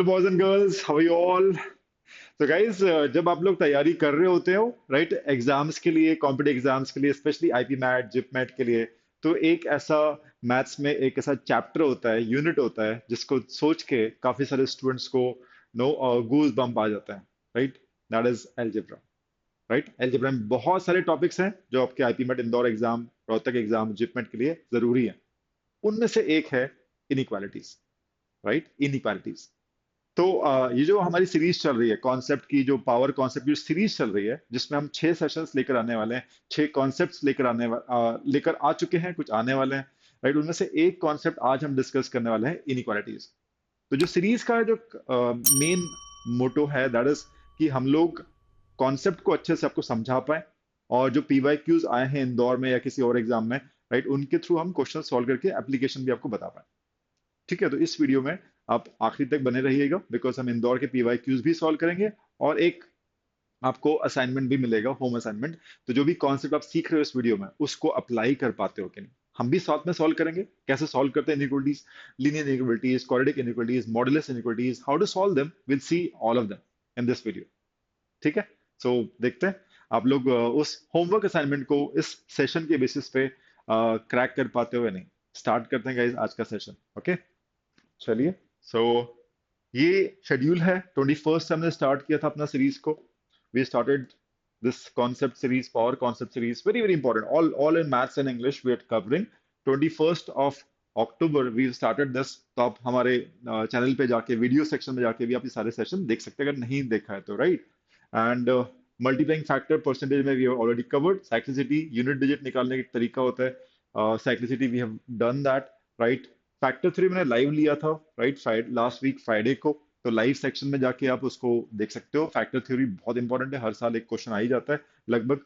Boys and girls, how you all? तो guys, जब आप लोग तैयारी कर रहे होते हो राइट एग्जाम्स के लिए, कॉम्पिटिटिव एग्जाम्स के लिए, specially IPMAT, JIPMAT के लिए, तो एक ऐसा मैथ्स में एक ऐसा चैप्टर होता है, यूनिट होता है, जिसको सोच के काफी सारे स्टूडेंट्स को नो गूज बम्प आ जाता है, right? That is algebra. Right, algebra में बहुत सारे टॉपिक्स हैं जो आपके IPMAT, Indore exam, Rohtak exam, JIPMAT के लिए जरूरी है। उनमें से एक है इनइक्वालिटीज। Right, inequalities. तो ये जो हमारी सीरीज चल रही है कॉन्सेप्ट की, जो पावर कॉन्सेप्ट की सीरीज चल रही है, जिसमें हम 6 सेशंस लेकर आने वाले हैं, 6 कॉन्सेप्ट्स लेकर आ चुके हैं, कुछ आने वाले हैं। राइट, उनमें से एक कॉन्सेप्ट आज हम डिस्कस करने वाले हैं, इनइक्वालिटीज। तो जो सीरीज का जो मेन मोटो है, दैट इज कि हम लोग कॉन्सेप्ट को अच्छे से आपको समझा पाए, और जो पीवाई क्यूज आए हैं इंदौर में या किसी और एग्जाम में, राइट, उनके थ्रू हम क्वेश्चन सॉल्व करके एप्लीकेशन भी आपको बता पाए। ठीक है, तो इस वीडियो में आप आखिरी तक बने रहिएगा, बिकॉज हम इंदौर के पीवाई क्यूज भी सॉल्व करेंगे, और एक आपको असाइनमेंट भी मिलेगा, होम असाइनमेंट। तो जो भी कॉन्सेप्ट आप सीख रहे हो इस वीडियो में, उसको अप्लाई कर पाते हो कि नहीं, हम भी साथ में सॉल्व करेंगे। कैसे सॉल्व करते हैं inequalities, linear inequalities, quadratic inequalities, modulus inequalities, how to solve them, will see all of them in this video. ठीक है, सो देखते हैं आप लोग उस होमवर्क असाइनमेंट को इस सेशन के बेसिस पे क्रैक कर पाते हो या नहीं। स्टार्ट करते हैं गाइस आज का सेशन। ओके, चलिए। सो ये शेड्यूल है, 21st से हमने स्टार्ट किया था अपना सीरीज को। We started this concept series, power concept series, very very important, all in maths and English we are covering. 21st of October we started this. तो आप हमारे चैनल पे जाके, वीडियो सेक्शन में जाके भी आप ये सारे सेशन देख सकते हैं, अगर नहीं देखा है तो, right? And multiplying factor percentage में we have already covered. Cyclicity, unit digit निकालने का तरीका होता है, cyclicity we have done that, right? Factor three मैंने लाइव लिया था, राइट, लास्ट वीक फ्राइडे को। तो लाइव सेक्शन में जाके आप उसको देख सकते हो। फैक्टर थ्योरी बहुत इंपॉर्टेंट है, हर साल एक क्वेश्चन आ ही जाता है लगभग।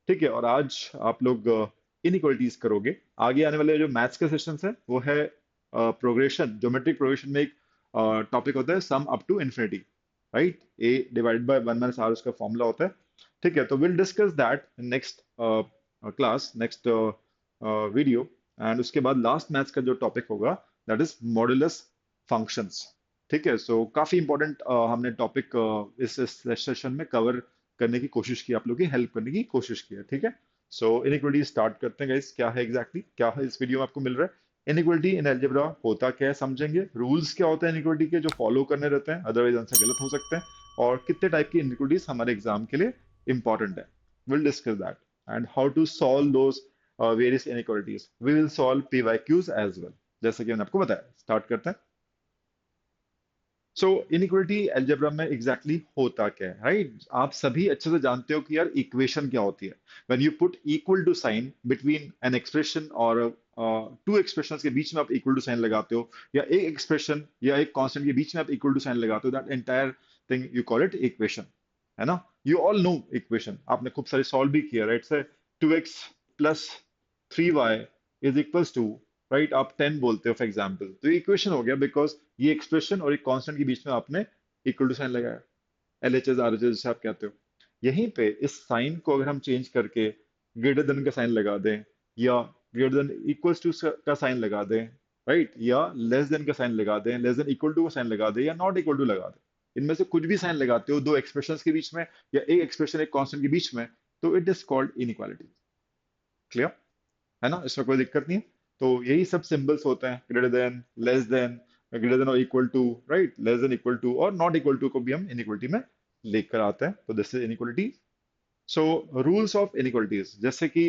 ठीक है, और आज आप लोग इनइक्वलिटीज करोगे। आगे आने वाले जो मैथ्स के सेशंस है वो है प्रोग्रेशन, ज्योमेट्रिक प्रोग्रेशन में एक टॉपिक होता है sum up to infinity, right? A divided by one minus r उसका फॉर्मूला होता है। ठीक है, तो will discuss that next class, next video. And उसके बाद लास्ट मैथ्स का जो टॉपिक होगा, दैट इज मॉडुलस फंक्शंस। ठीक है, सो काफी इंपॉर्टेंट हमने टॉपिक इस सेशन में कवर करने की कोशिश की, आप लोग की हेल्प करने की कोशिश की है। ठीक है, सो इनइक्वलिटी स्टार्ट करते हैं गाइस। क्या है एग्जैक्टली क्या है इस वीडियो में आपको मिल रहा है? इनइक्वलिटी इन अलजेब्रा होता क्या है समझेंगे, रूल्स क्या होते हैं इनइक्वलिटी के जो फॉलो करने रहते हैं, अदरवाइज आंसर गलत हो सकते हैं, और कितने टाइप की इनइक्वलिटीज हमारे एग्जाम के लिए इंपॉर्टेंट है। Will discuss that and how to solve those various inequalities. We will solve PYQs as well, जैसे कि मैंने आपको बताया। स्टार्ट करते हैं। सो इनइक्वलिटी अलजेब्रा में एग्जैक्टली होता क्या है, राइट? आप सभी अच्छे से जानते हो कि यार इक्वेशन क्या होती है। When you put equal to sign between an expression और टू एक्सप्रेशंस के बीच में आप इक्वल टू साइन लगाते हो, या एक एक्सप्रेशन या एक कांस्टेंट के बीच में आप इक्वल टू साइन लगाते हो, that entire thing you call it equation. है ना? यू ऑल नो इक्वेशन, आपने खूब सारे सॉल्व भी किया, right? Say 2x plus 3y is equals to, right, आप 10 बोलते हो फॉर एग्जाम्पल, तो ये इक्वेशन हो गया, बिकॉज ये एक्सप्रेशन और एक कांस्टेंट के बीच में आपने इक्वल टू साइन लगाया, L H S R H S जैसे आप कहते हो। यहीं पे इस साइन को अगर हम चेंज करके ग्रेटर देन का साइन लगा दें, या ग्रेटर देन इक्वल्स टू का साइन लगा दें, राइट, या लेस देन का साइन लगा दें, लेस देन इक्वल टू का साइन लगा दें, या नॉट इक्वल टू लगा दें, इनमें से कुछ भी साइन लगाते हो दो एक्सप्रेशंस के बीच में, या एक एक्सप्रेशन एक कांस्टेंट के बीच में, तो it is called inequality. Clear? है ना, इसमें कोई दिक्कत नहीं है। तो यही सब सिंबल्स होते हैं, greater than, less than, greater than और equal to, right, less than, equal to और नॉट इक्वल टू को भी हम इनइक्वलिटी में लेकर आते हैं। तो this is inequality. So rules of inequalities, जैसे कि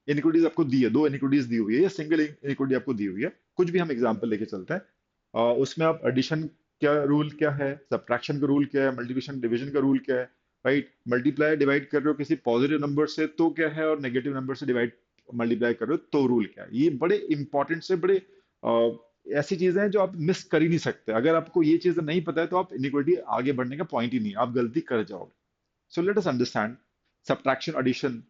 इनइक्वलिटीज आपको दी है, दो इनइक्वलिटीज दी हुई है, या सिंगल इनइक्वलिटी आपको दी हुई है, कुछ भी हम एग्जांपल लेके चलते हैं। उसमें आप एडिशन क्या रूल क्या है, सब्ट्रैक्शन का रूल क्या है, मल्टीप्लिकेशन डिवीजन का रूल क्या है, राइट? मल्टीप्लाई डिवाइड कर रहे हो किसी पॉजिटिव नंबर से तो क्या है, और नेगेटिव नंबर से डिवाइड मल्टीप्लाई कर रहे हो तो रूल क्या है। ये बड़े इंपॉर्टेंट से बड़े ऐसी चीजें हैं जो आप मिस कर ही नहीं सकते। अगर आपको ये चीजें नहीं पता है तो आप इनइक्वलिटी आगे बढ़ने का पॉइंट ही नहीं है, आप गलती कर जाओगे। So let us understand subtraction, addition,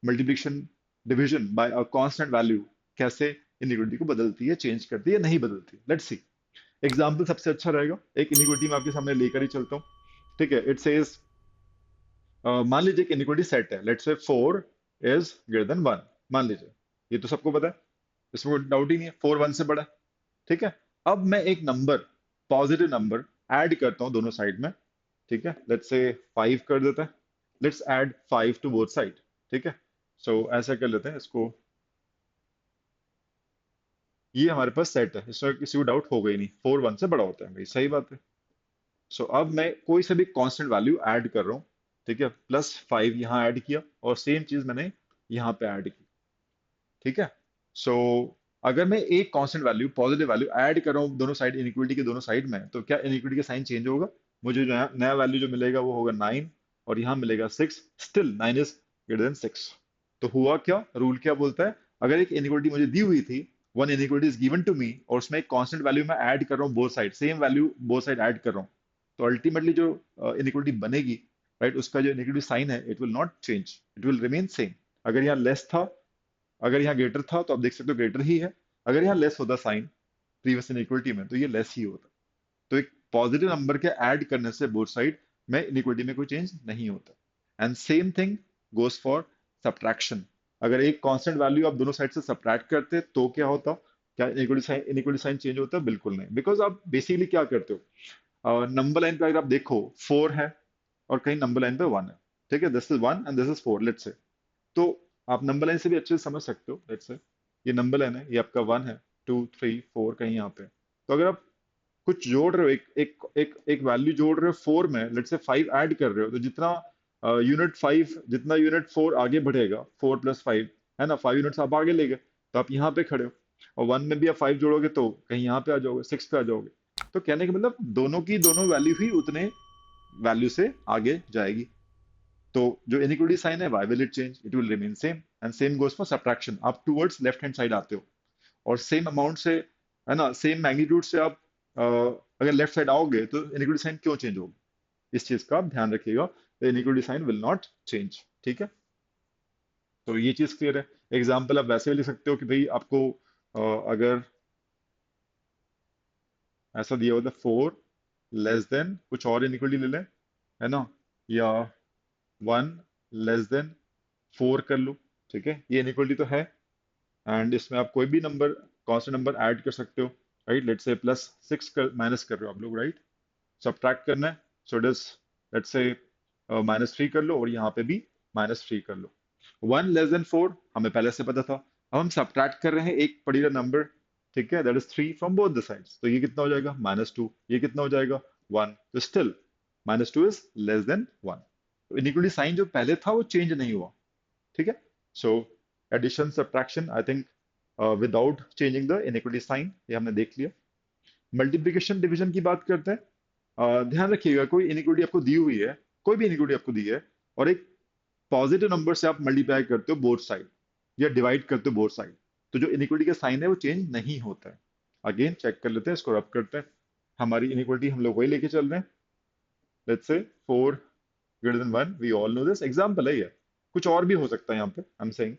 multiplication, division by a constant value कैसे इनइक्वलिटी को बदलती है, चेंज करती है, नहीं बदलती। Let's see. एग्जाम्पल सबसे अच्छा रहेगा, एक इनइक्वलिटी मैं आपके सामने लेकर ही चलता हूँ। ठीक है, इट सेज, मान लीजिए कि इनइक्वलिटी सेट है, let's say 4 is greater than 1। मान लीजिए, ये तो सबको पता है, इसमें कोई डाउट ही नहीं है, 4 1 से बड़ा है। ठीक है, अब मैं एक नंबर पॉजिटिव नंबर ऐड करता हूँ दोनों साइड में, ठीक है, लेट्स से 5 कर देते हैं, let's add 5 to both side, ठीक है। सो ऐसा कर लेते हैं इसको, ये हमारे पास सेट है, इसमें किसी को डाउट होगा ही नहीं, 4 1 से बड़ा होता है भाई, सही बात है। सो अब मैं कोई से भी कांस्टेंट वैल्यू ऐड कर रहा हूँ, ठीक है, +5 यहाँ ऐड किया और सेम चीज मैंने यहाँ पे ऐड की, ठीक है। सो अगर मैं एक constant value positive value add कर रहा हूँ दोनों साइड, इनइक्विटी के दोनों साइड में, तो क्या इनइक्विटी का साइन चेंज होगा? मुझे जो नया नया वैल्यू जो मिलेगा वो होगा 9, और यहाँ मिलेगा 6, स्टिल 9 इज ग्रेटर देन 6। तो हुआ क्या, रूल क्या बोलता है, अगर एक इनइक्विटी मुझे दी हुई थी, one inequity is given to me, और उसमें एक कांस्टेंट वैल्यू मैं ऐड कर रहा हूँ both side, same value both side add कर रहा हूँ, तो अल्टीमेटली जो इनइक्विटी बनेगी, राइट, उसका जो इनइक्विटी साइन है it will not change, it will remain same. अगर यहाँ लेस था, अगर यहाँ ग्रेटर था तो आप देख सकते हो ग्रेटर ही है, अगर यहाँ लेस होता साइन प्रीवियस इनइक्वलिटी में तो ये लेस ही होता। तो एक पॉजिटिव नंबर के ऐड करने से बोथ साइड में इनइक्वलिटी में कोई चेंज नहीं होता। And same thing goes for subtraction, अगर एक कांस्टेंट वैल्यू आप दोनों साइड से सब्ट्रैक्ट करते तो क्या होता, क्या इनइक्वलिटी साइन चेंज होता? बिल्कुल नहीं, बिकॉज आप बेसिकली क्या करते हो, नंबर लाइन पे अगर आप देखो 4 है और कहीं नंबर लाइन पे 1 है, ठीक है, this is 1 and this is 4 let's say, तो आप नंबर लाइन से भी अच्छे से समझ सकते हो, लेट्स से ये नंबर लाइन है, ये आपका 1 है, 2 3 4 कहीं यहाँ पे, तो अगर आप कुछ जोड़ रहे हो, एक वैल्यू जोड़ रहे हो 4 में, लेट्स से 5 ऐड कर रहे हो, तो जितना यूनिट 5 जितना यूनिट 4 आगे बढ़ेगा, 4 + 5 है ना, 5 यूनिट्स आप आगे ले गए, तो आप यहाँ पे खड़े हो, और 1 में भी आप 5 जोड़ोगे तो कहीं यहाँ पे आ जाओगे, 6 पे आ जाओगे। तो कहने का मतलब दोनों की दोनों वैल्यू ही उतने वैल्यू से आगे जाएगी। तो जो इनइक्विटी साइन है, why will it change? It will remain same, and same goes for subtraction, आप टूवर्ड्स लेफ्ट हैंड साइड आते हो और सेम अमाउंट से, है ना, सेम मैग्नीट्यूड से आप अगर लेफ्ट साइड आओगे तो इनइक्विटी साइन क्यों चेंज होगा, इस चीज का आप ध्यान रखिएगा, inequity sign will not change, ठीक है। तो ये चीज क्लियर है। एग्जाम्पल आप वैसे भी लिख सकते हो कि भाई आपको अगर ऐसा दिया होता 4 लेस देन कुछ और इनइक्विटी ले लें, है ना, या 1 लेस देन 4 कर लो, ठीक है, ये इनइक्वलिटी तो है, एंड इसमें आप कोई भी नंबर कांस्टेंट नंबर ऐड कर सकते हो, राइट, लेट्स से +6 कर माइनस कर रहे हो आप लोग, राइट, सब्ट्रैक्ट करना है, so it is, let's say -3 कर लो और यहाँ पे भी -3 कर लो। 1 लेस देन 4 हमें पहले से पता था, अब हम सब्ट्रैक्ट कर रहे हैं एक पर्टिकुलर नंबर, ठीक है, that is 3 from both the sides, तो ये कितना हो जाएगा -2, ये कितना हो जाएगा 1, तो स्टिल -2 इज लेस देन 1, तो इनइक्वलिटी साइन जो पहले था वो चेंज नहीं हुआ, ठीक है। So addition subtraction I think without changing the inequity sign, ये हमने देख लिया। मल्टीप्लिकेशन डिवीजन की बात करते हैं। ध्यान रखिएगा, कोई इनइक्विटी आपको दी हुई है, कोई भी इनइक्विटी आपको दी है, और एक पॉजिटिव नंबर से आप मल्टीप्लाई करते हो बोथ साइड या डिवाइड करते हो बोथ साइड, तो जो इनइक्विटी का साइन है वो चेंज नहीं होता है। अगेन चेक कर लेते हैं, इसको रब करते हैं, हमारी इनइक्विटी हम लोग वही लेके चल रहे हैं, let's say 4 greater than 1, we all know this, example है ये, कुछ और भी हो सकता है यहाँ पे, आई एम सेइंग।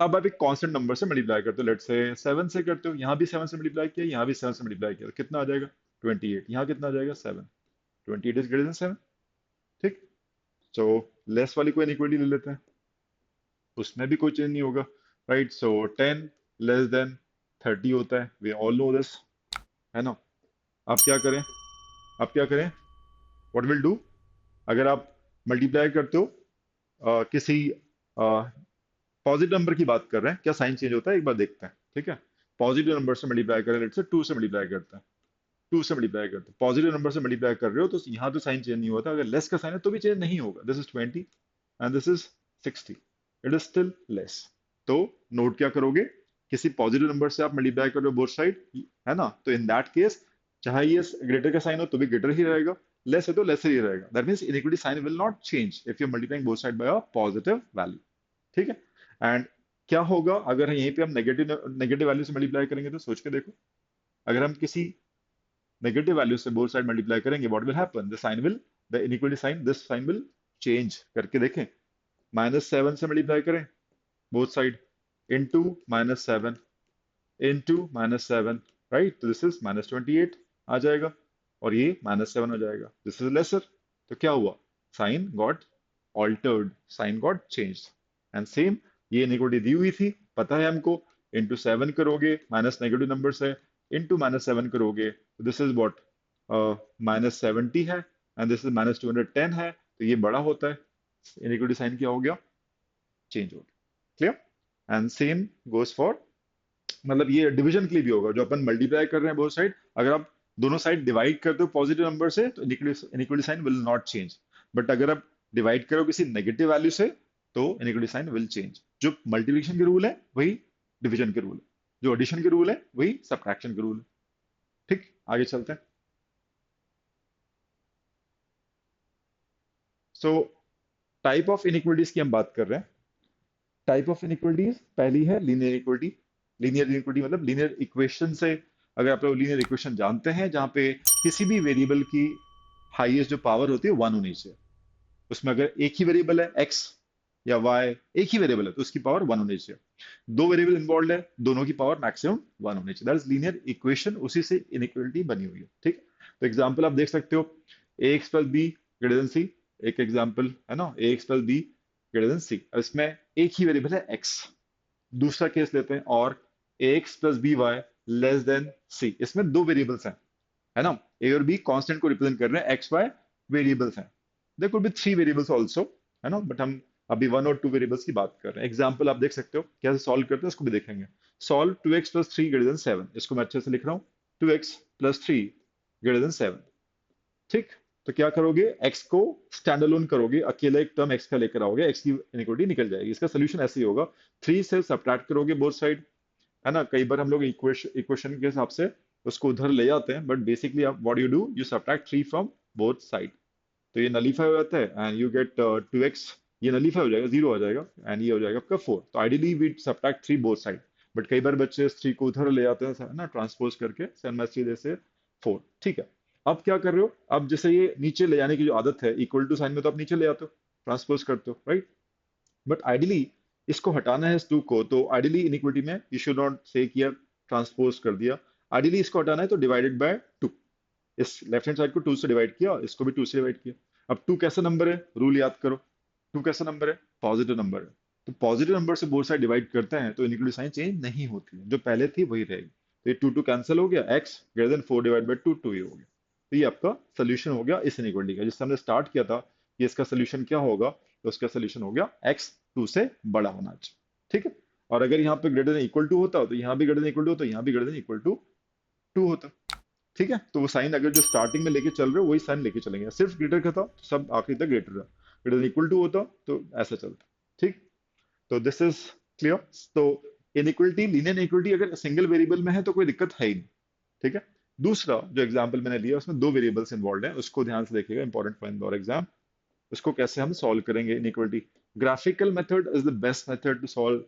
अब आप एक कांस्टेंट नंबर से मल्टीप्लाई करते हो, लेट्स से 7 से करते हो, यहाँ भी 7 से मल्टीप्लाई किया, यहाँ भी 7 से मल्टीप्लाई किया, तो कितना आ जाएगा 28, यहाँ कितना आ जाएगा 7, 28 इज ग्रेटर देन 7, ठीक। सो लेस वाली कोई इनइक्वालिटी ले लेते हैं, उसमें भी कोई चेंज नहीं होगा, राइट, सो 10 लेस देन 30 होता है, वी ऑल नो दिस, है ना। आप क्या करें, आप क्या करें, व्हाट विल डू, अगर आप मल्टीप्लाई करते हो किसी पॉजिटिव नंबर की बात कर रहे हैं, क्या साइन चेंज होता है एक बार देखते हैं, ठीक है। पॉजिटिव नंबर से मल्टीप्लाई करें, लेट्स से 2 से मल्टीप्लाई करते हैं, 2 से मल्टीप्लाई करते हैं, पॉजिटिव नंबर से मल्टीप्लाई कर रहे हो तो यहाँ तो साइन चेंज नहीं होता, अगर लेस का साइन है तो भी चेंज नहीं होगा, this is 20 and this is 60, it is still less. तो नोट क्या करोगे, किसी पॉजिटिव नंबर से आप मल्टीप्लाई कर रहे हो बोथ साइड, है ना, तो इन दैट केस चाहे ये ग्रेटर का साइन हो तो भी ग्रेटर ही रहेगा, लेस है तो लेस ही रहेगा, that means inequity sign will not change if you multiplying both side by a positive value, ठीक है। एंड क्या होगा अगर यहीं पे हम नेगेटिव नेगेटिव वैल्यू से मल्टीप्लाई करेंगे, तो सोच के देखो, अगर हम किसी नेगेटिव वैल्यू से बोथ साइड मल्टीप्लाई करेंगे, what will happen, the sign will, the inequality sign, this sign will change, करके देखें, -7 से मल्टीप्लाई करें both side, into -7 into -7, right, तो दिस इज -28 आ जाएगा, और ये -7 हो जाएगा, दिस इज लेसर, तो क्या हुआ, sign got altered, sign got change. And same, ये इनइक्वालिटी दी हुई थी, पता है हमको, इंटू 7 करोगे माइनस नेगेटिव नंबर से, इंटू -7 करोगे तो दिस इज व्हाट, -70 है, एंड दिस इज -210 है, तो ये बड़ा होता है, इनइक्वलिटी साइन क्या हो गया, चेंज हो गया। Clear. And same goes for, मतलब ये डिवीजन के लिए भी होगा, जो अपन मल्टीप्लाई कर रहे हैं बोथ साइड, अगर आप दोनों साइड डिवाइड करते हो पॉजिटिव नंबर से तो inequality sign will not change, but अगर आप डिवाइड करो किसी नेगेटिव वैल्यू से तो इनइक्वलिटी साइन विल चेंज। जो मल्टीप्लिकेशन के रूल है वही डिवीजन के रूल है, जो एडिशन के रूल है वही सब्ट्रैक्शन के रूल है। ठीक, आगे चलते हैं। सो टाइप ऑफ इनइक्वलिटीज की हम बात कर रहे हैं। टाइप ऑफ इनइक्वलिटीज, पहली है लीनियर इक्वलिटी। लीनियर इक्वलिटी मतलब लीनियर इक्वेशन से, अगर आप लोग लीनियर इक्वेशन जानते हैं जहां पे किसी भी वेरिएबल की हाईएस्ट जो पावर होती है 1 होनी चाहिए, उसमें अगर एक ही वेरिएबल है एक्स या वाई, एक ही वेरिएबल है तो उसकी पावर 1 होनी चाहिए। दो वेरिएबल इन्वॉल्व है, दोनों की पावर मैक्सिमम 1 होनी चाहिए, दैट इज लीनियर इक्वेशन, उसी से इनइक्वलिटी बनी हुई है। ठीक, तो एग्जांपल आप देख सकते हो, a x plus b greater than c, एक एग्जांपल है ना, a x plus b greater than c, इसमें एक ही वेरिएबल है एक्स। दूसरा केस लेते हैं, और a x plus b y less than c, इसमें दो वेरिएबल्स हैं, है ना, ए और बी कांस्टेंट को रिप्रेजेंट कर रहे हैं, एक्स वाई वेरिएबल्स हैं, there could be three variables also, है ना, बट हम अभी वन और टू वेरिएबल्स की बात कर रहे हैं। एग्जांपल आप देख सकते हो कैसे सॉल्व करते हैं, उसको भी देखेंगे। Solve 2x plus 3 greater than 7, इसको मैं अच्छे से लिख रहा हूँ, 2x प्लस 3 ग्रेटर देन 7। ठीक, तो क्या करोगे, x को स्टैंड अलोन करोगे, अकेला एक टर्म x का लेकर आओगे, x की इनइक्वालिटी निकल जाएगी। इसका सोल्यूशन ऐसे ही होगा, 3 से सब्ट्रैक्ट करोगे बोथ साइड, है ना, कई बार हम लोग इक्वेशन के हिसाब से उसको उधर ले जाते हैं, बट बेसिकली आप what you do, you subtract 3 from both side, तो ये नलीफाई हो जाता है एंड यू गेट 2x, ये नलीफाई हो जाएगा, जीरो हो जाएगा, एंड ये हो जाएगा आपका 4। तो ideally we subtract 3 both side, but कई बार बच्चे इस 3 को उधर ले जाते हैं, है ना, ट्रांसपोज करके 7/3 जैसे 4। ठीक है, अब क्या कर रहे हो, अब जैसे ये नीचे ले जाने की जो आदत है, इक्वल टू साइन में तो आप नीचे ले आते हो, ट्रांसपोज करते हो, राइट, बट आइडियली इसको हटाना है इस टू को, तो आइडियली इनइक्विटी में यू शुड नॉट से किया ट्रांसपोज कर दिया, आइडियली इसको हटाना है तो डिवाइडेड बाय 2, इस लेफ्ट हैंड साइड को 2 से डिवाइड किया, इसको भी 2 से डिवाइड किया। अब 2 कैसा नंबर है, रूल याद करो, 2 कैसा नंबर है, पॉजिटिव नंबर है, तो पॉजिटिव नंबर से बोथ साइड डिवाइड करते हैं तो इनइक्विटी साइन चेंज नहीं होती है, जो पहले थी वही रहेगी, तो ये 2 कैंसिल हो गया, x greater than 4 divide by 2, 2 ही हो गया। तो ये आपका सोल्यूशन हो गया इस इनइक्वालिटी का, जिससे हमने स्टार्ट किया था कि इसका सोल्यूशन क्या होगा, तो उसका सोल्यूशन हो गया x 2 से बड़ा होना चाहिए। ठीक है, और अगर यहाँ पे ग्रेटर देन इक्वल टू होता तो यहाँ भी ग्रेटर देन इक्वल टू होता, यहाँ भी ग्रेटर देन इक्वल टू 2 होता। ठीक है, तो वो साइन अगर जो स्टार्टिंग में लेके चल रहे हो वही साइन लेके चलेंगे, सिर्फ ग्रेटर का था तो सब आखिरी तक ग्रेटर रहा, ग्रेटर देन इक्वल टू होता तो ऐसा चलता। ठीक, तो दिस इज क्लियर। तो इनइक्वलिटी, लीनियर इनइक्वलिटी अगर सिंगल वेरिएबल में है तो कोई दिक्कत है ही नहीं। ठीक है, दूसरा जो एग्जांपल मैंने लिया उसमें दो वेरिएबल्स इन्वॉल्व हैं, उसको ध्यान से देखिएगा, इंपॉर्टेंट पॉइंट और एग्जाम, उसको कैसे हम सॉल्व करेंगे inequality. Graphical method is the best method to solve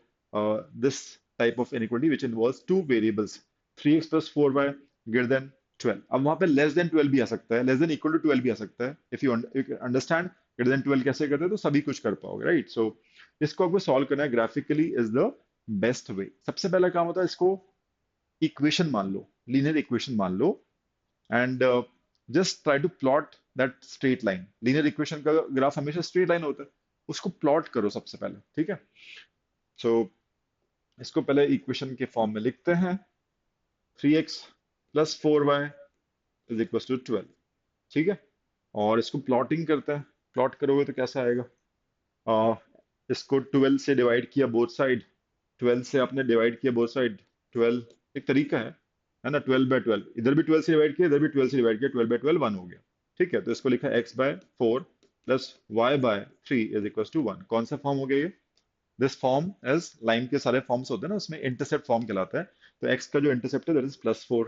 this type of inequality which involves two variables, 3x plus 4y greater than 12। अब वहां पे लेस देन 12 भी आ सकता है, लेस देन इक्वल टू 12 भी आ सकता है, if you understand greater than 12 कैसे करते हैं तो सभी कुछ कर पाओगे, राइट। सो इसको आपको सॉल्व करना है, graphically is the best way. सबसे पहला काम होता है, इसको इक्वेशन मान लो, लीनियर इक्वेशन मान लो, and just try to plot that straight line. Linear equation का ग्राफ हमेशा स्ट्रेट लाइन होता है, उसको प्लॉट करो सबसे पहले। ठीक है, सो इसको पहले इक्वेशन के फॉर्म में लिखते हैं, 3x plus 4y is equal to 12। ठीक है, और इसको प्लॉटिंग करते हैं, प्लॉट करोगे तो कैसा आएगा, आ, इसको 12 से डिवाइड किया बोथ साइड, 12 से आपने डिवाइड किया बोथ साइड, 12 एक तरीका है ना, 12/12, इधर भी 12 से डिवाइड किया, इधर भी 12 से डिवाइड किया, 12/12 1 हो गया। ठीक है, तो इसको लिखा x/4 plus y/3 is equal to 1। कौन सा फॉर्म हो गया ये, दिस फॉर्म एज लाइन के सारे फॉर्म्स होते हैं ना, उसमें इंटरसेप्ट फॉर्म कहलाता है, तो x का जो इंटरसेप्ट है दैट इज +4,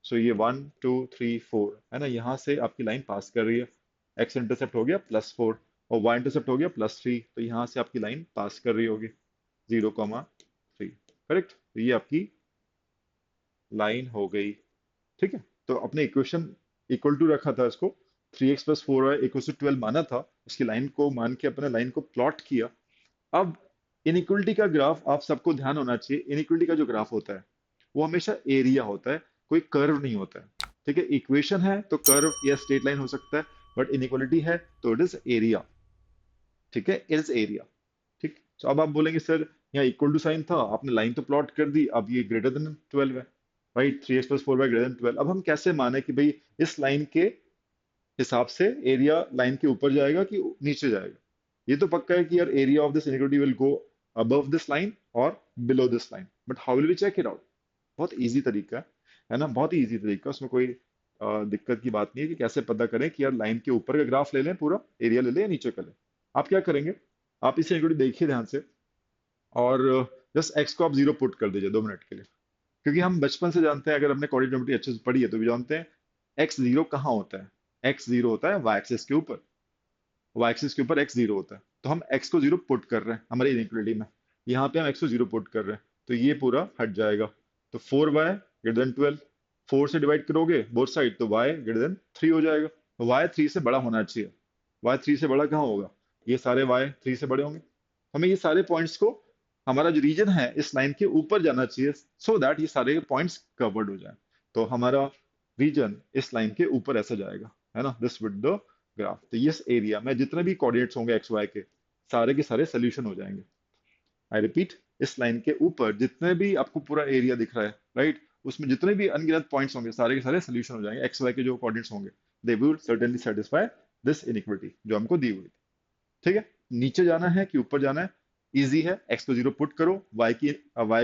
सो ये 1 2 3 4 है ना, यहाँ से आपकी लाइन पास कर रही है, x इंटरसेप्ट हो गया +4 और y इंटरसेप्ट हो गया +3, तो यहाँ से आपकी लाइन पास कर रही होगी 0,3, करेक्ट, तो ये आपकी लाइन हो गई। ठीक है, तो अपने इक्वेशन इक्वल टू रखा था इसको, 3x plus 4y equal to 12 माना था, उसकी लाइन को मान के अपने लाइन को प्लॉट किया। अब इनइक्वलिटी का ग्राफ आप सबको ध्यान होना चाहिए, इनइक्वलिटी का जो ग्राफ होता है वो हमेशा एरिया होता है, कोई कर्व नहीं होता है। ठीक है, इक्वेशन है तो कर्व या स्ट्रेट लाइन हो सकता है, बट इनइक्वलिटी है तो इट इज एरिया। ठीक है, इट इज एरिया। ठीक, तो अब आप बोलेंगे सर यहाँ इक्वल टू साइन था, आपने लाइन तो प्लॉट कर दी, अब ये ग्रेटर देन 12 है, राइट, 3x+4y ग्रेटर देन 12। अब हम कैसे माने कि भाई इस लाइन के हिसाब से एरिया लाइन के ऊपर जाएगा कि नीचे जाएगा? ये तो पक्का है कि यार area of this inequality will go above this line और below this line, but how will we check it out? बहुत इजी तरीका है ना, बहुत ही इजी तरीका, उसमें कोई दिक्कत की बात नहीं है कि कैसे पता करें कि यार लाइन के ऊपर का ग्राफ ले लें, पूरा एरिया ले लें या नीचे का लें। आप क्या करेंगे, आप इसे इनइक्वालिटी देखिए ध्यान से, और जस्ट एक्स को आप जीरो पुट कर दीजिए 2 मिनट के लिए। क्योंकि हम बचपन से जानते हैं, अगर हमने कोऑर्डिनेट अच्छे से पढ़ी है तो भी जानते हैं, एक्स जीरो कहाँ होता है? एक्स जीरो होता है वाई एक्सिस के ऊपर, वाई एक्सिस के ऊपर एक्स जीरो होता है। तो हम एक्स को जीरो पुट कर रहे हैं हमारी इनइक्वालिटी में, यहाँ पे हम एक्स को जीरो पुट कर रहे हैं, तो ये पूरा हट जाएगा। तो 4y ग्रेटर देन 12, 4 से डिवाइड करोगे बोथ साइड तो y ग्रेटर देन 3 हो जाएगा। तो y 3 से बड़ा होना चाहिए, y 3 से बड़ा कहाँ होगा? ये सारे y 3 से बड़े होंगे। हमें ये सारे पॉइंट्स को, हमारा जो रीजन है इस लाइन के ऊपर जाना चाहिए, सो दैट ये सारे पॉइंट्स कवर्ड हो जाए। तो हमारा रीजन इस लाइन के ऊपर ऐसा जाएगा, है ना, दिस विद द ग्राफ। तो इस एरिया में जितने भी कोऑर्डिनेट्स होंगे एक्स वाई के सारे सोल्यूशन हो जाएंगे। आई रिपीट, इस लाइन के ऊपर जितने भी आपको पूरा एरिया दिख रहा है, राइट, उसमें जितने भी अनगिनत पॉइंट्स होंगे सारे के सारे सोल्यूशन हो जाएंगे, एक्स वाई के जो कोऑर्डिनेट्स होंगे, they will certainly satisfy this inequality जो हमको दी हुई है। ठीक है, नीचे जाना है कि ऊपर जाना है? इजी है, एक्स को जीरो पुट करो, वाई